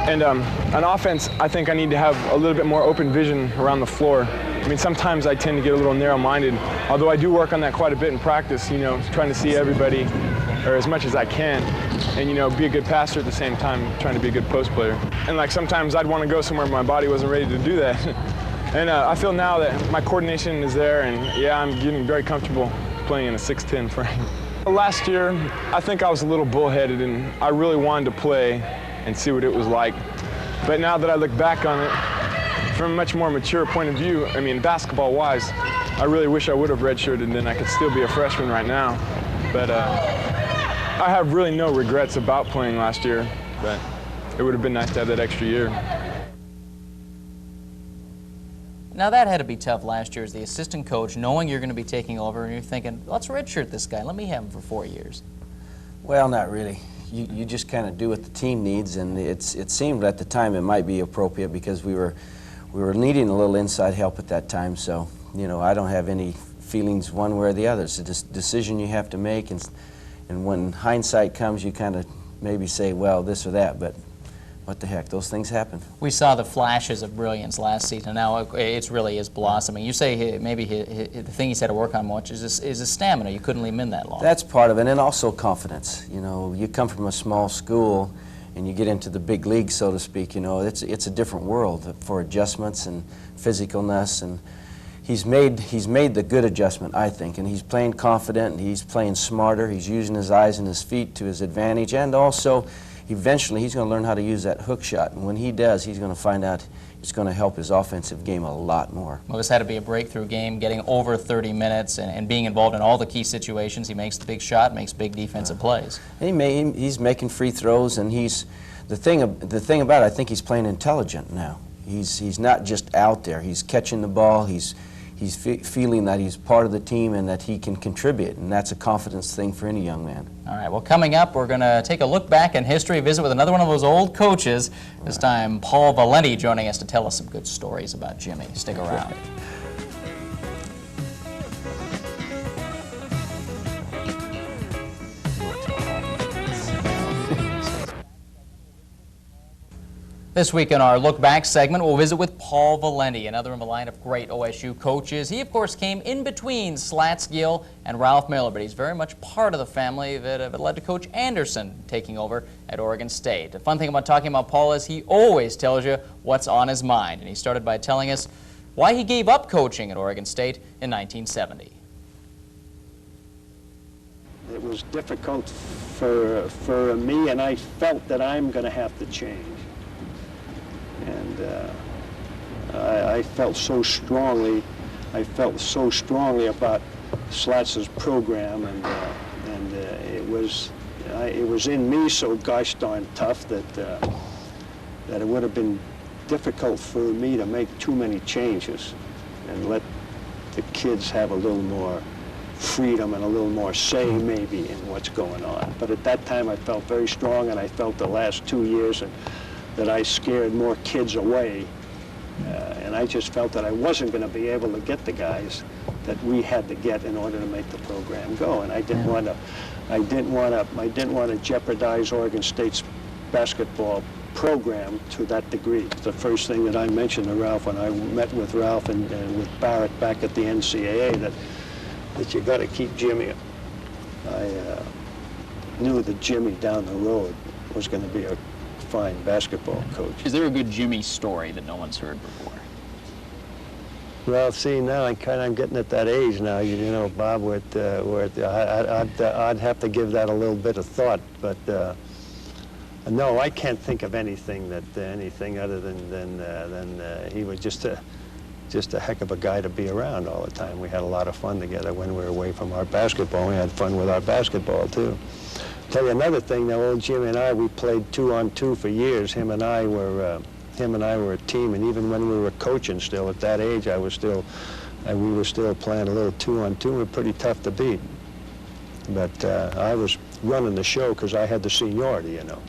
And on offense, I think I need to have a little bit more open vision around the floor. I mean, sometimes I tend to get a little narrow-minded, although I do work on that quite a bit in practice, you know, trying to see everybody, or as much as I can, and, you know, be a good passer at the same time, trying to be a good post player. And, like, sometimes I'd want to go somewhere my body wasn't ready to do that. And I feel now that my coordination is there, and, yeah, I'm getting very comfortable playing in a 6'10" frame. Last year, I think I was a little bullheaded, and I really wanted to play and see what it was like. But now that I look back on it, from a much more mature point of view, I mean, basketball-wise, I really wish I would have redshirted, and then I could still be a freshman right now. But I have really no regrets about playing last year, but it would have been nice to have that extra year. Now that had to be tough last year as the assistant coach, knowing you're going to be taking over, and you're thinking, let's redshirt this guy, let me have him for 4 years. Well, not really. You just kind of do what the team needs, and it seemed at the time it might be appropriate because we were needing a little inside help at that time. So, you know, I don't have any feelings one way or the other. It's a decision you have to make, and when hindsight comes, you kind of maybe say, well, this or that, but what the heck, those things happen. We saw the flashes of brilliance last season. Now it really is blossoming. You say maybe the thing he's had to work on much is his stamina. You couldn't leave him in that long. That's part of it, and also confidence. You know, you come from a small school and you get into the big league, so to speak. You know, it's a different world for adjustments and physicalness, and he's made the good adjustment, I think, and he's playing confident, and he's playing smarter. He's using his eyes and his feet to his advantage, and also eventually he's going to learn how to use that hook shot, and when he does, he's going to find out it's going to help his offensive game a lot more. Well, this had to be a breakthrough game, getting over 30 minutes and being involved in all the key situations. He makes the big shot, makes big defensive plays. He's making free throws, and the thing about it, I think he's playing intelligent now. He's not just out there. He's catching the ball. He's feeling that he's part of the team and that he can contribute, and that's a confidence thing for any young man. All right, well, coming up, we're going to take a look back in history, visit with another one of those old coaches, this time Paul Valenti joining us to tell us some good stories about Jimmy. Stick around. This week in our Look Back segment, we'll visit with Paul Valenti, another in the line of great OSU coaches. He, of course, came in between Slats Gill and Ralph Miller, but he's very much part of the family that led to Coach Anderson taking over at Oregon State. The fun thing about talking about Paul is he always tells you what's on his mind, and he started by telling us why he gave up coaching at Oregon State in 1970. It was difficult for me, and I felt that I'm going to have to change. And I felt so strongly about Slats' program, and it was in me so gosh darn tough that it would have been difficult for me to make too many changes and let the kids have a little more freedom and a little more say maybe in what's going on. But at that time I felt very strong, and I felt the last 2 years that I scared more kids away, and I just felt that I wasn't going to be able to get the guys that we had to get in order to make the program go, and I didn't want to jeopardize Oregon State's basketball program to that degree. The first thing that I mentioned to Ralph when I met with Ralph and with Barrett back at the NCAA that you got to keep Jimmy. I knew that Jimmy down the road was going to be a fine basketball coach. Is there a good Jimmy story that no one's heard before? Well, see, now I'm getting at that age now, you know, Bob, where I'd have to give that a little bit of thought, but no, I can't think of anything other than he was just just a heck of a guy to be around all the time. We had a lot of fun together when we were away from our basketball. We had fun with our basketball, too. Tell you another thing, though, old Jimmy and I, we played 2-on-2 for years. Him and I were a team, and even when we were coaching still, at that age, we were still playing a little 2-on-2. We were pretty tough to beat. But I was running the show because I had the seniority, you know.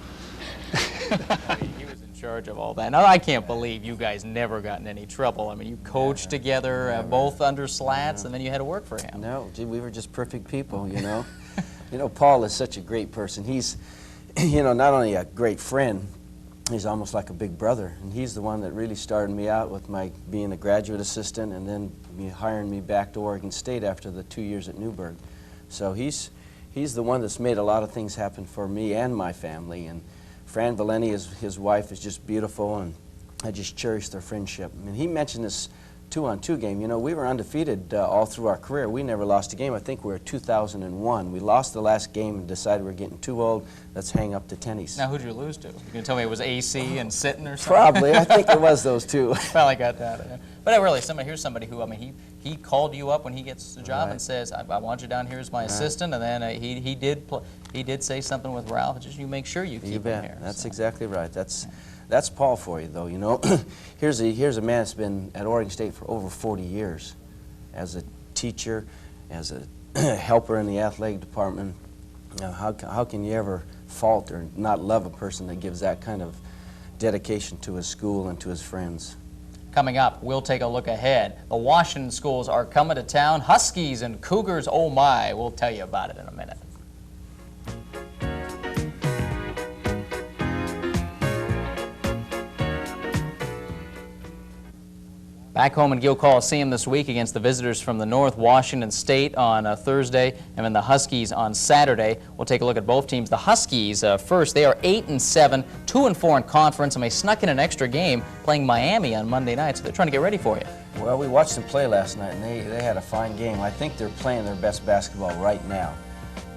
He was in charge of all that. Now, I can't believe you guys never got in any trouble. I mean, you coached together, both under slats, and then you had to work for him. No, gee, we were just perfect people, you know. You know, Paul is such a great person. He's, you know, not only a great friend, he's almost like a big brother. And he's the one that really started me out with my being a graduate assistant and then hiring me back to Oregon State after the 2 years at Newburgh. So he's the one that's made a lot of things happen for me and my family. And Fran Valeni, his wife, is just beautiful, and I just cherish their friendship. I mean, he mentioned this 2-on-2 game. You know, we were undefeated all through our career. We never lost a game. I think we were 2001. We lost the last game and decided we're getting too old. Let's hang up the tennies. Now, who'd you lose to? You going to tell me it was AC and Sitton or something? Probably. I think it was those two. Finally got that. But really, here's somebody who, I mean, he called you up when he gets the job and says, I want you down here as my assistant, and then he did say something with Ralph. Just you make sure you keep him here. That's exactly right. That's Paul for you, though. You know, here's a man that's been at Oregon State for over 40 years, as a teacher, as a helper in the athletic department. You know, how can you ever fault or not love a person that gives that kind of dedication to his school and to his friends? Coming up, we'll take a look ahead. The Washington schools are coming to town. Huskies and Cougars, oh my. We'll tell you about it in a minute. Back home in Gill Coliseum this week against the visitors from the north, Washington State on Thursday, and then the Huskies on Saturday. We'll take a look at both teams. The Huskies first, they are 8-7, 2-4 in conference, and they snuck in an extra game playing Miami on Monday night, so they're trying to get ready for you. Well, we watched them play last night, and they had a fine game. I think they're playing their best basketball right now.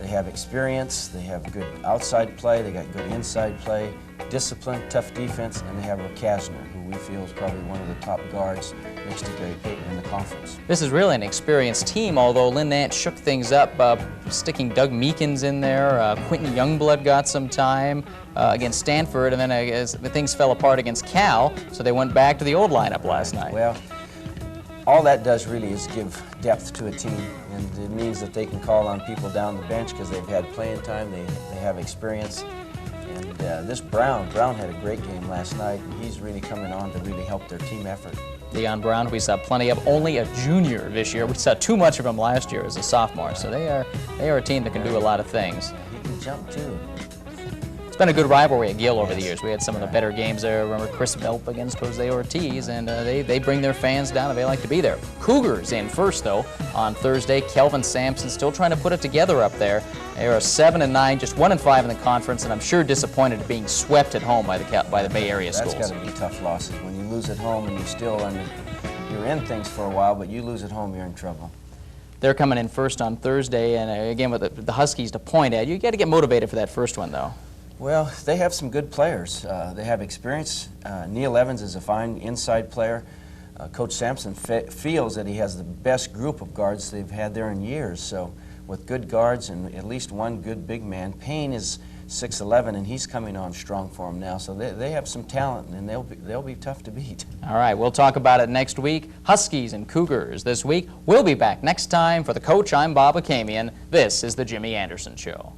They have experience, they have good outside play, they got good inside play, discipline, tough defense, and they have Rick Kasner, who we feel is probably one of the top guards next to Gary Payton in the conference. This is really an experienced team, although Lynn Nance shook things up, sticking Doug Meekins in there. Quentin Youngblood got some time against Stanford, and then as things fell apart against Cal, so they went back to the old lineup last night. Well, all that does really is give depth to a team, and it means that they can call on people down the bench because they've had playing time, they have experience. And this Brown had a great game last night, and he's really coming on to really help their team effort. Deion Brown, we saw plenty of, only a junior this year. We saw too much of him last year as a sophomore, so they are a team that can do a lot of things. He can jump too. It's been a good rivalry at Gill over the years. We had some of the better games there. Remember Chris Belp against Jose Ortiz, and they bring their fans down, and they like to be there. Cougars in first, though, on Thursday. Kelvin Sampson still trying to put it together up there. They are 7-9, just 1-5 in the conference, and I'm sure disappointed at being swept at home by the Bay Area schools. That's got to be tough losses when you lose at home and you're in things for a while, but you lose at home, you're in trouble. They're coming in first on Thursday, and again with the Huskies to point at. You got to get motivated for that first one, though. Well, they have some good players. They have experience. Neil Evans is a fine inside player. Coach Sampson feels that he has the best group of guards they've had there in years. So with good guards and at least one good big man, Payne is 6'11", and he's coming on strong for them now. So they have some talent, and they'll be tough to beat. All right, we'll talk about it next week. Huskies and Cougars this week. We'll be back next time. For the coach, I'm Bob Akamian. This is the Jimmy Anderson Show.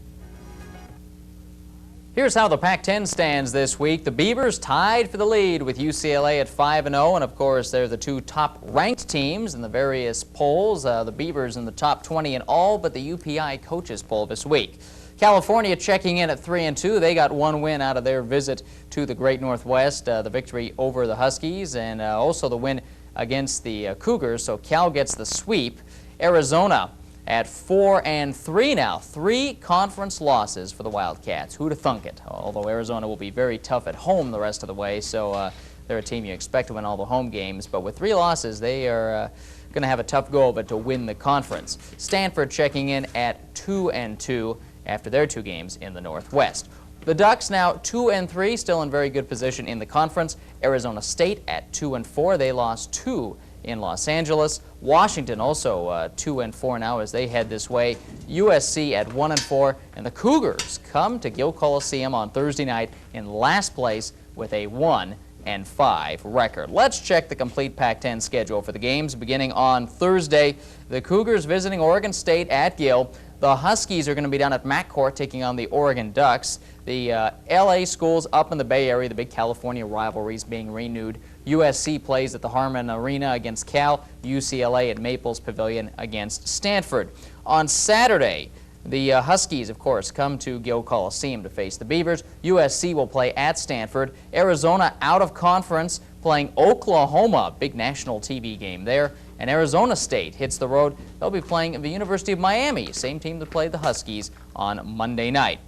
Here's how the Pac-10 stands this week. The Beavers tied for the lead with UCLA at 5-0, and of course they're the two top-ranked teams in the various polls. The Beavers in the top 20 in all but the UPI coaches poll this week. California checking in at 3-2. They got one win out of their visit to the Great Northwest, the victory over the Huskies, and also the win against the Cougars, so Cal gets the sweep. Arizona at 4-3 now. 3 conference losses for the Wildcats. Who'd have thunk it? Although Arizona will be very tough at home the rest of the way, so they're a team you expect to win all the home games. But with 3 losses, they are going to have a tough go of it to win the conference. Stanford checking in at 2-2 after their 2 games in the Northwest. The Ducks now 2-3, still in very good position in the conference. Arizona State at 2-4. They lost 2 in Los Angeles. Washington also 2-4 now as they head this way. USC at 1-4, and the Cougars come to Gill Coliseum on Thursday night in last place with a 1-5 record. Let's check the complete Pac-10 schedule for the games beginning on Thursday. The Cougars visiting Oregon State at Gill. The Huskies are going to be down at McCourt taking on the Oregon Ducks. The LA schools up in the Bay Area, the big California rivalries being renewed. USC plays at the Harmon Arena against Cal. UCLA at Maples Pavilion against Stanford. On Saturday, the Huskies, of course, come to Gill Coliseum to face the Beavers. USC will play at Stanford. Arizona out of conference playing Oklahoma, big national TV game there. And Arizona State hits the road. They'll be playing the University of Miami, same team that played the Huskies on Monday night.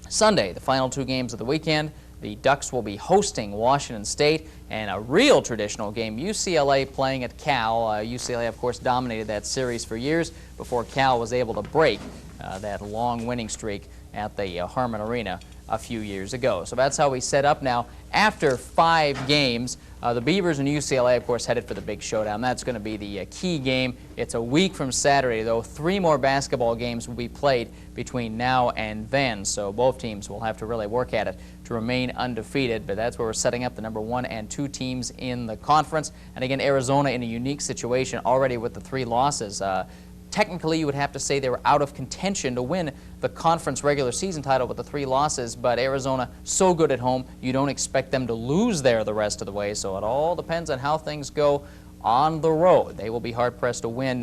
Sunday, the final two games of the weekend. The Ducks will be hosting Washington State, and a real traditional game, UCLA playing at Cal. UCLA, of course, dominated that series for years before Cal was able to break that long winning streak at the Harmon Arena a few years ago. So that's how we set up now. After 5 games, the Beavers and UCLA, of course, headed for the big showdown. That's going to be the key game. It's a week from Saturday, though. 3 more basketball games will be played between now and then. So both teams will have to really work at it to remain undefeated. But that's where we're setting up the number 1 and 2 teams in the conference. And again, Arizona in a unique situation already with the 3 losses. Technically, you would have to say they were out of contention to win the conference regular season title with the 3 losses, but Arizona so good at home, you don't expect them to lose there the rest of the way, so it all depends on how things go on the road. They will be hard-pressed to win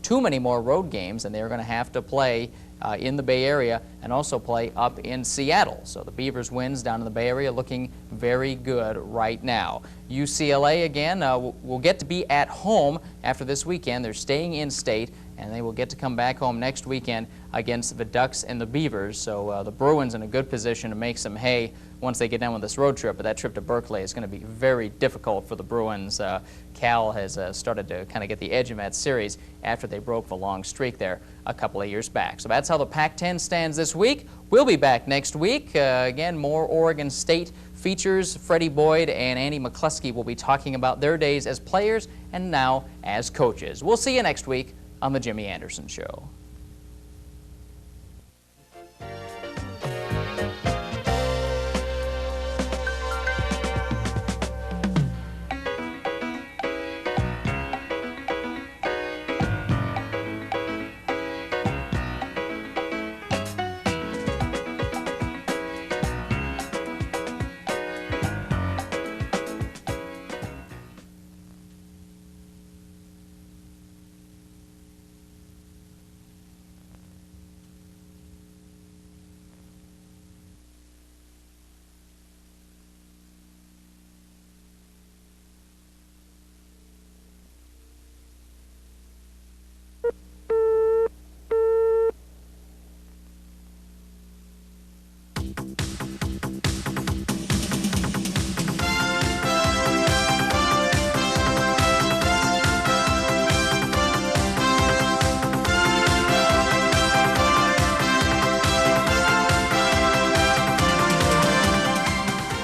too many more road games, and they're going to have to play in the Bay Area and also play up in Seattle. So the Beavers wins down in the Bay Area looking very good right now. UCLA, again, will get to be at home after this weekend. They're staying in state, and they will get to come back home next weekend against the Ducks and the Beavers. So the Bruins in a good position to make some hay once they get done with this road trip. But that trip to Berkeley is going to be very difficult for the Bruins. Cal has started to kind of get the edge in that series after they broke the long streak there a couple of years back. So that's how the Pac-10 stands this week. We'll be back next week. Again, more Oregon State features. Freddie Boyd and Andy McCluskey will be talking about their days as players and now as coaches. We'll see you next week on The Jimmy Anderson Show.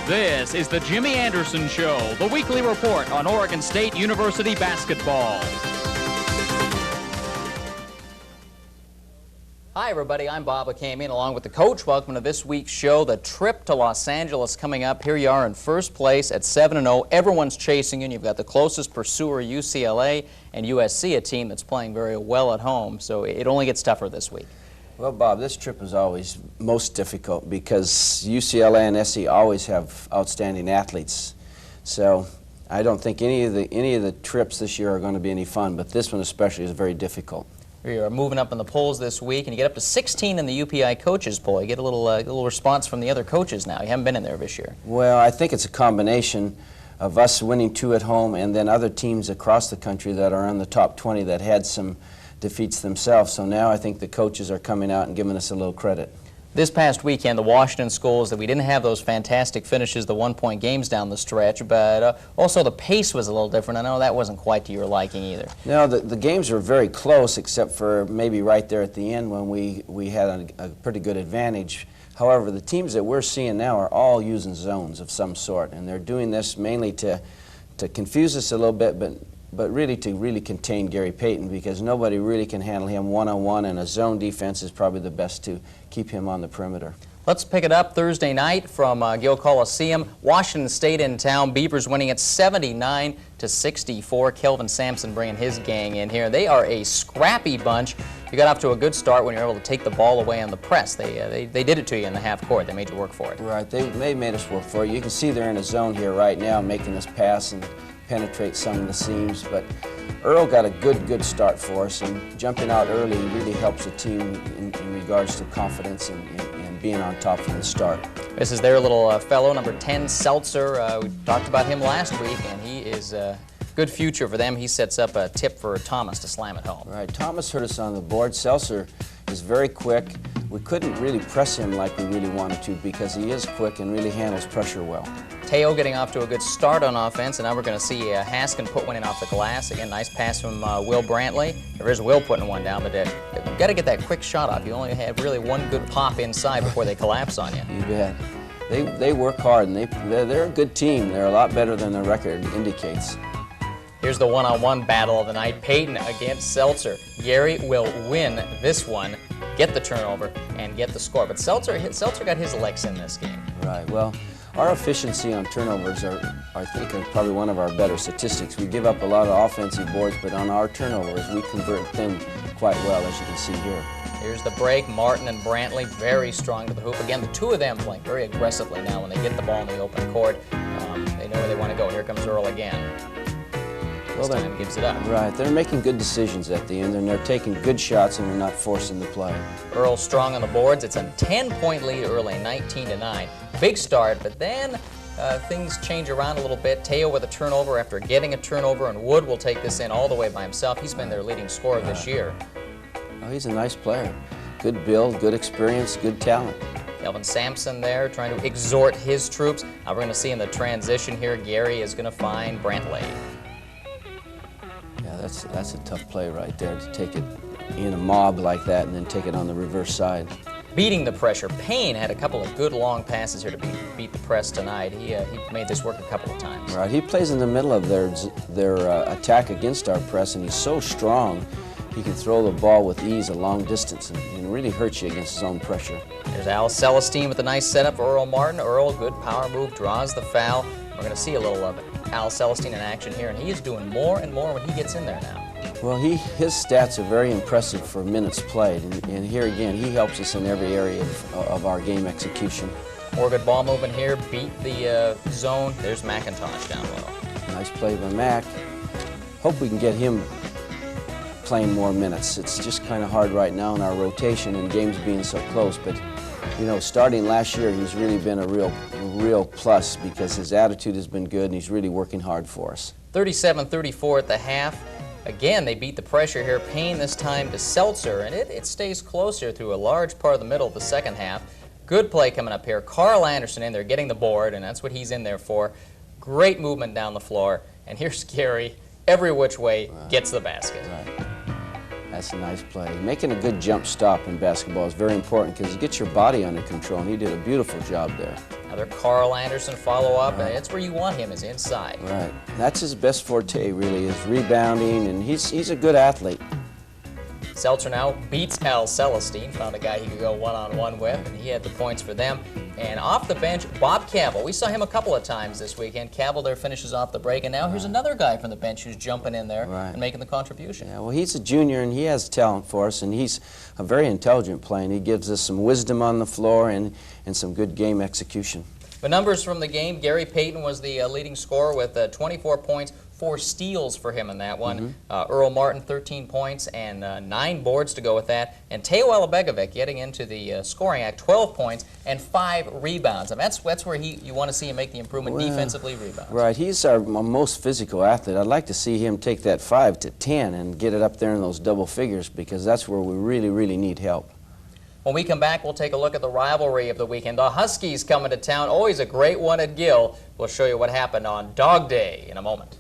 This is the Jimmy Anderson Show, the weekly report on Oregon State University basketball. Hi, everybody. I'm Bob Akamian, along with the coach. Welcome to this week's show. The trip to Los Angeles coming up. Here you are in first place at 7-0. Everyone's chasing you, and you've got the closest pursuer, UCLA, and USC, a team that's playing very well at home. So it only gets tougher this week. Well, Bob, this trip is always most difficult because UCLA and SC always have outstanding athletes. So I don't think any of the trips this year are going to be any fun, but this one especially is very difficult. We are moving up in the polls this week, and you get up to 16 in the UPI coaches poll. You get a little response from the other coaches now. You haven't been in there this year. Well, I think it's a combination of us winning 2 at home and then other teams across the country that are in the top 20 that had some defeats themselves. So now I think the coaches are coming out and giving us a little credit. This past weekend, the Washington schools, that we didn't have those fantastic finishes, the one-point games down the stretch, but also the pace was a little different. I know that wasn't quite to your liking either. No, the games were very close, except for maybe right there at the end when we had a pretty good advantage. However, the teams that we're seeing now are all using zones of some sort, and they're doing this mainly to confuse us a little bit, but really to really contain Gary Payton, because nobody really can handle him one-on-one, and a zone defense is probably the best to keep him on the perimeter. Let's pick it up Thursday night from Gill Coliseum. Washington State in town. Beavers winning it 79-64. Kelvin Sampson bringing his gang in here. They are a scrappy bunch. You got off to a good start when you were able to take the ball away on the press. They did it to you in the half court. They made you work for it. Right. They made us work for it. You can see they're in a zone here right now, making us pass and penetrate some of the seams. But Earl got a good start for us, and jumping out early really helps the team in regards to confidence and being on top from the start. This is their little fellow, number 10, Seltzer. We talked about him last week, and he is a good future for them. He sets up a tip for Thomas to slam it home. Right. Thomas hurt us on the board. Seltzer is very quick. We couldn't really press him like we really wanted to, because he is quick and really handles pressure well. Teo getting off to a good start on offense, and now we're going to see Haskin put one in off the glass. Again, nice pass from Will Brantley. There is Will putting one down, but you've got to get that quick shot off. You only have really one good pop inside before they collapse on you. You bet. They work hard, and they're a good team. They're a lot better than their record indicates. Here's the one-on-one battle of the night. Payton against Seltzer. Gary will win this one, get the turnover, and get the score. But Seltzer got his legs in this game. Right. Well, our efficiency on turnovers I think, are probably one of our better statistics. We give up a lot of offensive boards, but on our turnovers, we convert them quite well, as you can see here. Here's the break. Martin and Brantley very strong to the hoop. Again, the two of them playing very aggressively now when they get the ball in the open court. They know where they want to go. Here comes Earl again. This time gives it up. Right. They're making good decisions at the end, and they're taking good shots, and they're not forcing the play. Earl strong on the boards. It's a 10-point lead early, 19-9. Big start, but then things change around a little bit. Teo with a turnover after getting a turnover, and Wood will take this in all the way by himself. He's been their leading scorer this year. Oh, he's a nice player. Good build, good experience, good talent. Kelvin Sampson there trying to exhort his troops. Now we're going to see in the transition here, Gary is going to find Brantley. Yeah, that's a tough play right there, to take it in a mob like that and then take it on the reverse side. Beating the pressure. Payne had a couple of good long passes here to beat the press tonight. He made this work a couple of times. Right, he plays in the middle of their attack against our press, and he's so strong. He can throw the ball with ease a long distance and really hurt you against his own pressure. There's Al Celestine with a nice setup for Earl Martin. Earl, good power move, draws the foul. We're going to see a little of it. Al Celestine in action here, and he is doing more and more when he gets in there now. Well, his stats are very impressive for minutes played, and here again, he helps us in every area of our game execution. More good ball movement here, beat the zone. There's McIntosh down low. Nice play by Mac. Hope we can get him playing more minutes. It's just kind of hard right now in our rotation and games being so close, but you know, starting last year, he's really been a real plus, because his attitude has been good and he's really working hard for us. 37-34 at the half. Again, they beat the pressure here. Payne this time to Seltzer, and it stays closer through a large part of the middle of the second half. Good play coming up here. Carl Anderson in there getting the board, and that's what he's in there for. Great movement down the floor, and here's Gary. Every which way gets the basket. Right. That's a nice play. Making a good jump stop in basketball is very important, because you get your body under control, and he did a beautiful job there. Another Carl Anderson follow-up, and it's where you want him, is inside. Right. That's his best forte, really, is rebounding, and he's a good athlete. Seltzer now beats Al Celestine, found a guy he could go one-on-one with, and he had the points for them. And off the bench, Bob Cavell. We saw him a couple of times this weekend. Cavell there finishes off the break, and now here's another guy from the bench who's jumping in there and making the contribution. Yeah, well, he's a junior, and he has talent for us, and he's a very intelligent player, and he gives us some wisdom on the floor and some good game execution. The numbers from the game, Gary Payton was the leading scorer with 24 points, 4 steals for him in that one. Earl Martin, 13 points, and 9 boards to go with that. And Teo Alabegovic getting into the scoring act, 12 points and 5 rebounds. And that's where you want to see him make the improvement defensively, rebounds. Right, he's our most physical athlete. I'd like to see him take that 5 to 10 and get it up there in those double figures, because that's where we really, really need help. When we come back, we'll take a look at the rivalry of the weekend. The Huskies coming to town, always a great one at Gill. We'll show you what happened on Dog Day in a moment.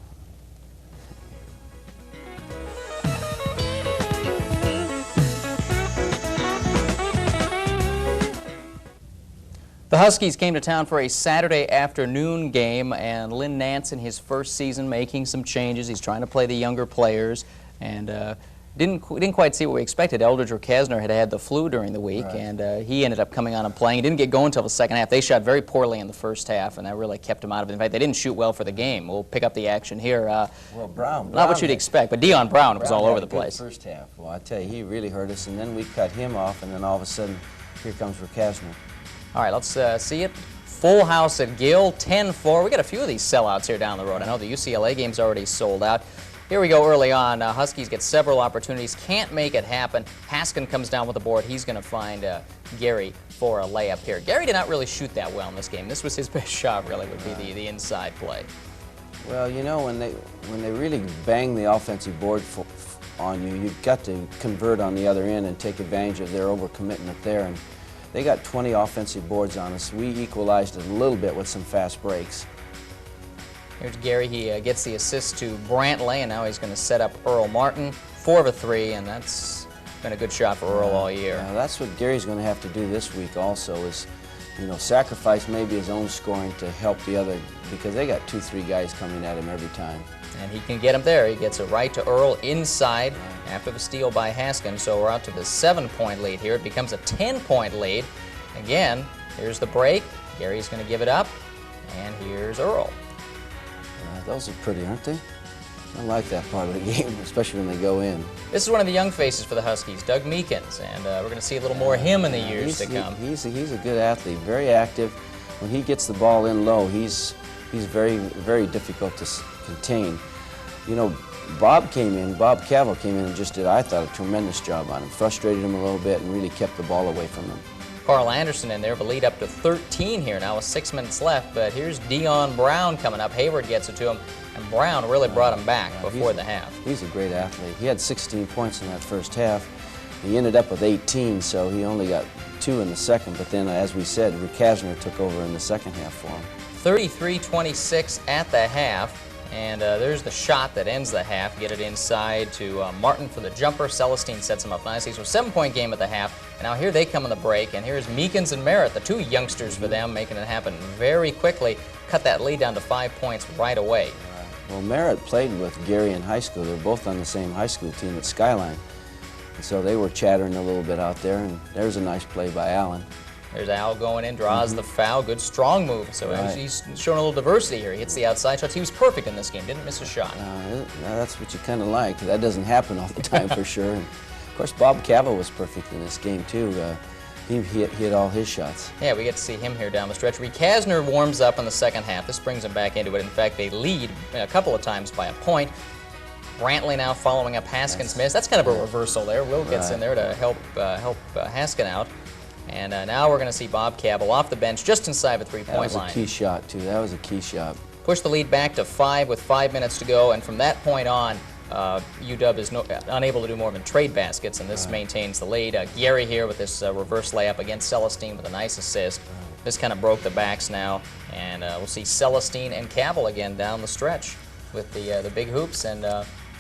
The Huskies came to town for a Saturday afternoon game, and Lynn Nance in his first season making some changes. He's trying to play the younger players, and didn't quite see what we expected. Eldridge Rakasner had the flu during the week, and he ended up coming on and playing. He didn't get going until the second half. They shot very poorly in the first half, and that really kept him out of it. In fact, they didn't shoot well for the game. We'll pick up the action here. Well, Brown not what you'd expect, but Dion Brown was all over had the a good place. First half. Well, I tell you, he really hurt us, and then we cut him off, and then all of a sudden, here comes Rakasner. All right, let's see it. Full house at Gill, 10-4. We got a few of these sellouts here down the road. I know the UCLA game's already sold out. Here we go early on. Huskies get several opportunities, can't make it happen. Haskin comes down with the board. He's going to find Gary for a layup here. Gary did not really shoot that well in this game. This was his best shot, really, would be the inside play. Well, you know, when they really bang the offensive board on you, you've got to convert on the other end and take advantage of their overcommitting it there. And they got 20 offensive boards on us. We equalized it a little bit with some fast breaks. Here's Gary. He gets the assist to Brantley, and now he's going to set up Earl Martin. 4 of a 3, and that's been a good shot for Earl all year. That's what Gary's going to have to do this week also is, you know, sacrifice maybe his own scoring to help the other, because they got 2-3 guys coming at him every time. And he can get him there. He gets it right to Earl inside after the steal by Haskin. So we're out to the 7-point lead here. It becomes a 10-point lead. Again, here's the break. Gary's going to give it up, and here's Earl. Those are pretty, aren't they? I like that part of the game, especially when they go in. This is one of the young faces for the Huskies, Doug Meekins, and we're going to see a little more of him in the years to come. He's a good athlete, very active. When he gets the ball in low, he's very, very difficult to contain. You know, Bob Cavill came in and just did, I thought, a tremendous job on him. Frustrated him a little bit and really kept the ball away from him. Carl Anderson in there, the lead up to 13 here now with 6 minutes left, but here's Dion Brown coming up. Hayward gets it to him, and Brown really brought him back before the half. He's a great athlete. He had 16 points in that first half. He ended up with 18, so he only got 2 in the second, but then, as we said, Rakasner took over in the second half for him. 33-26 at the half, and there's the shot that ends the half. Get it inside to Martin for the jumper. Celestine sets him up nicely. So 7-point game at the half, and now here they come in the break, and here's Meekins and Merritt, the 2 youngsters for them, making it happen very quickly. Cut that lead down to 5 points right away. Well, Merritt played with Gary in high school. They were both on the same high school team at Skyline. And so they were chattering a little bit out there, and there's a nice play by Allen. There's Al going in, draws the foul. Good strong move. So he's showing a little diversity here. He hits the outside shots. He was perfect in this game. Didn't miss a shot. That's what you kind of like. That doesn't happen all the time for sure. And of course, Bob Cavill was perfect in this game too. He hit all his shots. Yeah, we get to see him here down the stretch. Rakasner warms up in the second half. This brings him back into it. In fact, they lead a couple of times by a point. Brantley now following up Haskin's miss. That's kind of a reversal there. Will gets in there to help Haskin out. And now we're going to see Bob Cavill off the bench just inside the 3-point line. That was a key shot, too. That was a key shot. Push the lead back to 5 with 5 minutes to go, and from that point on, UW is unable to do more than trade baskets, and this maintains the lead. Gary here with this reverse layup against Celestine with a nice assist. This kind of broke the backs now, and we'll see Celestine and Cavill again down the stretch with the big hoops, and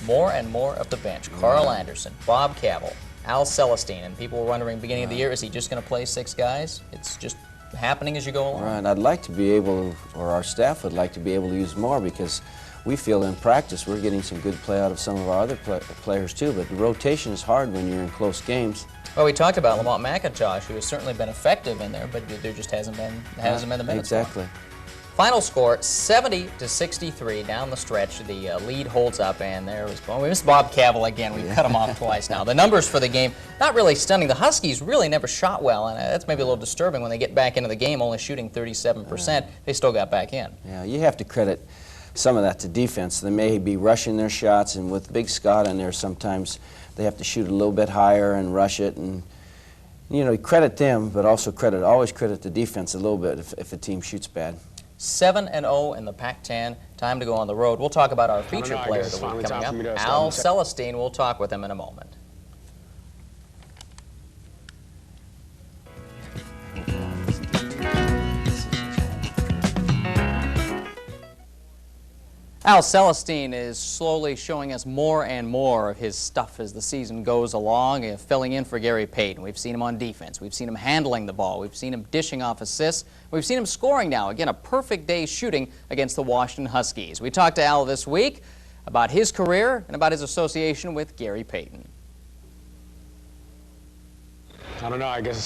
more of the bench. Carl Anderson, Bob Cavill, Al Celestine, and people were wondering beginning of the year, is he just going to play 6 guys? It's just happening as you go along. Right. I'd like to be able, or our staff would like to be able to use more, because we feel in practice we're getting some good play out of some of our other players too, but the rotation is hard when you're in close games. Well, we talked about Lamont McIntosh, who has certainly been effective in there, but there just hasn't been the minutes. Exactly. Final score, 70-63 down the stretch. The lead holds up, and there was, well, we missed Bob Cavill again. We've cut him off twice now. The numbers for the game, not really stunning. The Huskies really never shot well, and that's maybe a little disturbing when they get back into the game, only shooting 37%. They still got back in. Yeah, you have to credit some of that to defense. They may be rushing their shots, and with Big Scott in there, sometimes they have to shoot a little bit higher and rush it, and you know, credit them, but also always credit the defense a little bit if a team shoots bad. 7-0 in the Pac-10. Time to go on the road. We'll talk about our feature player of the week coming up. Al Celestine. We'll talk with him in a moment. Al Celestine is slowly showing us more and more of his stuff as the season goes along, filling in for Gary Payton. We've seen him on defense. We've seen him handling the ball. We've seen him dishing off assists. We've seen him scoring now. Again, a perfect day shooting against the Washington Huskies. We talked to Al this week about his career and about his association with Gary Payton. I don't know, I guess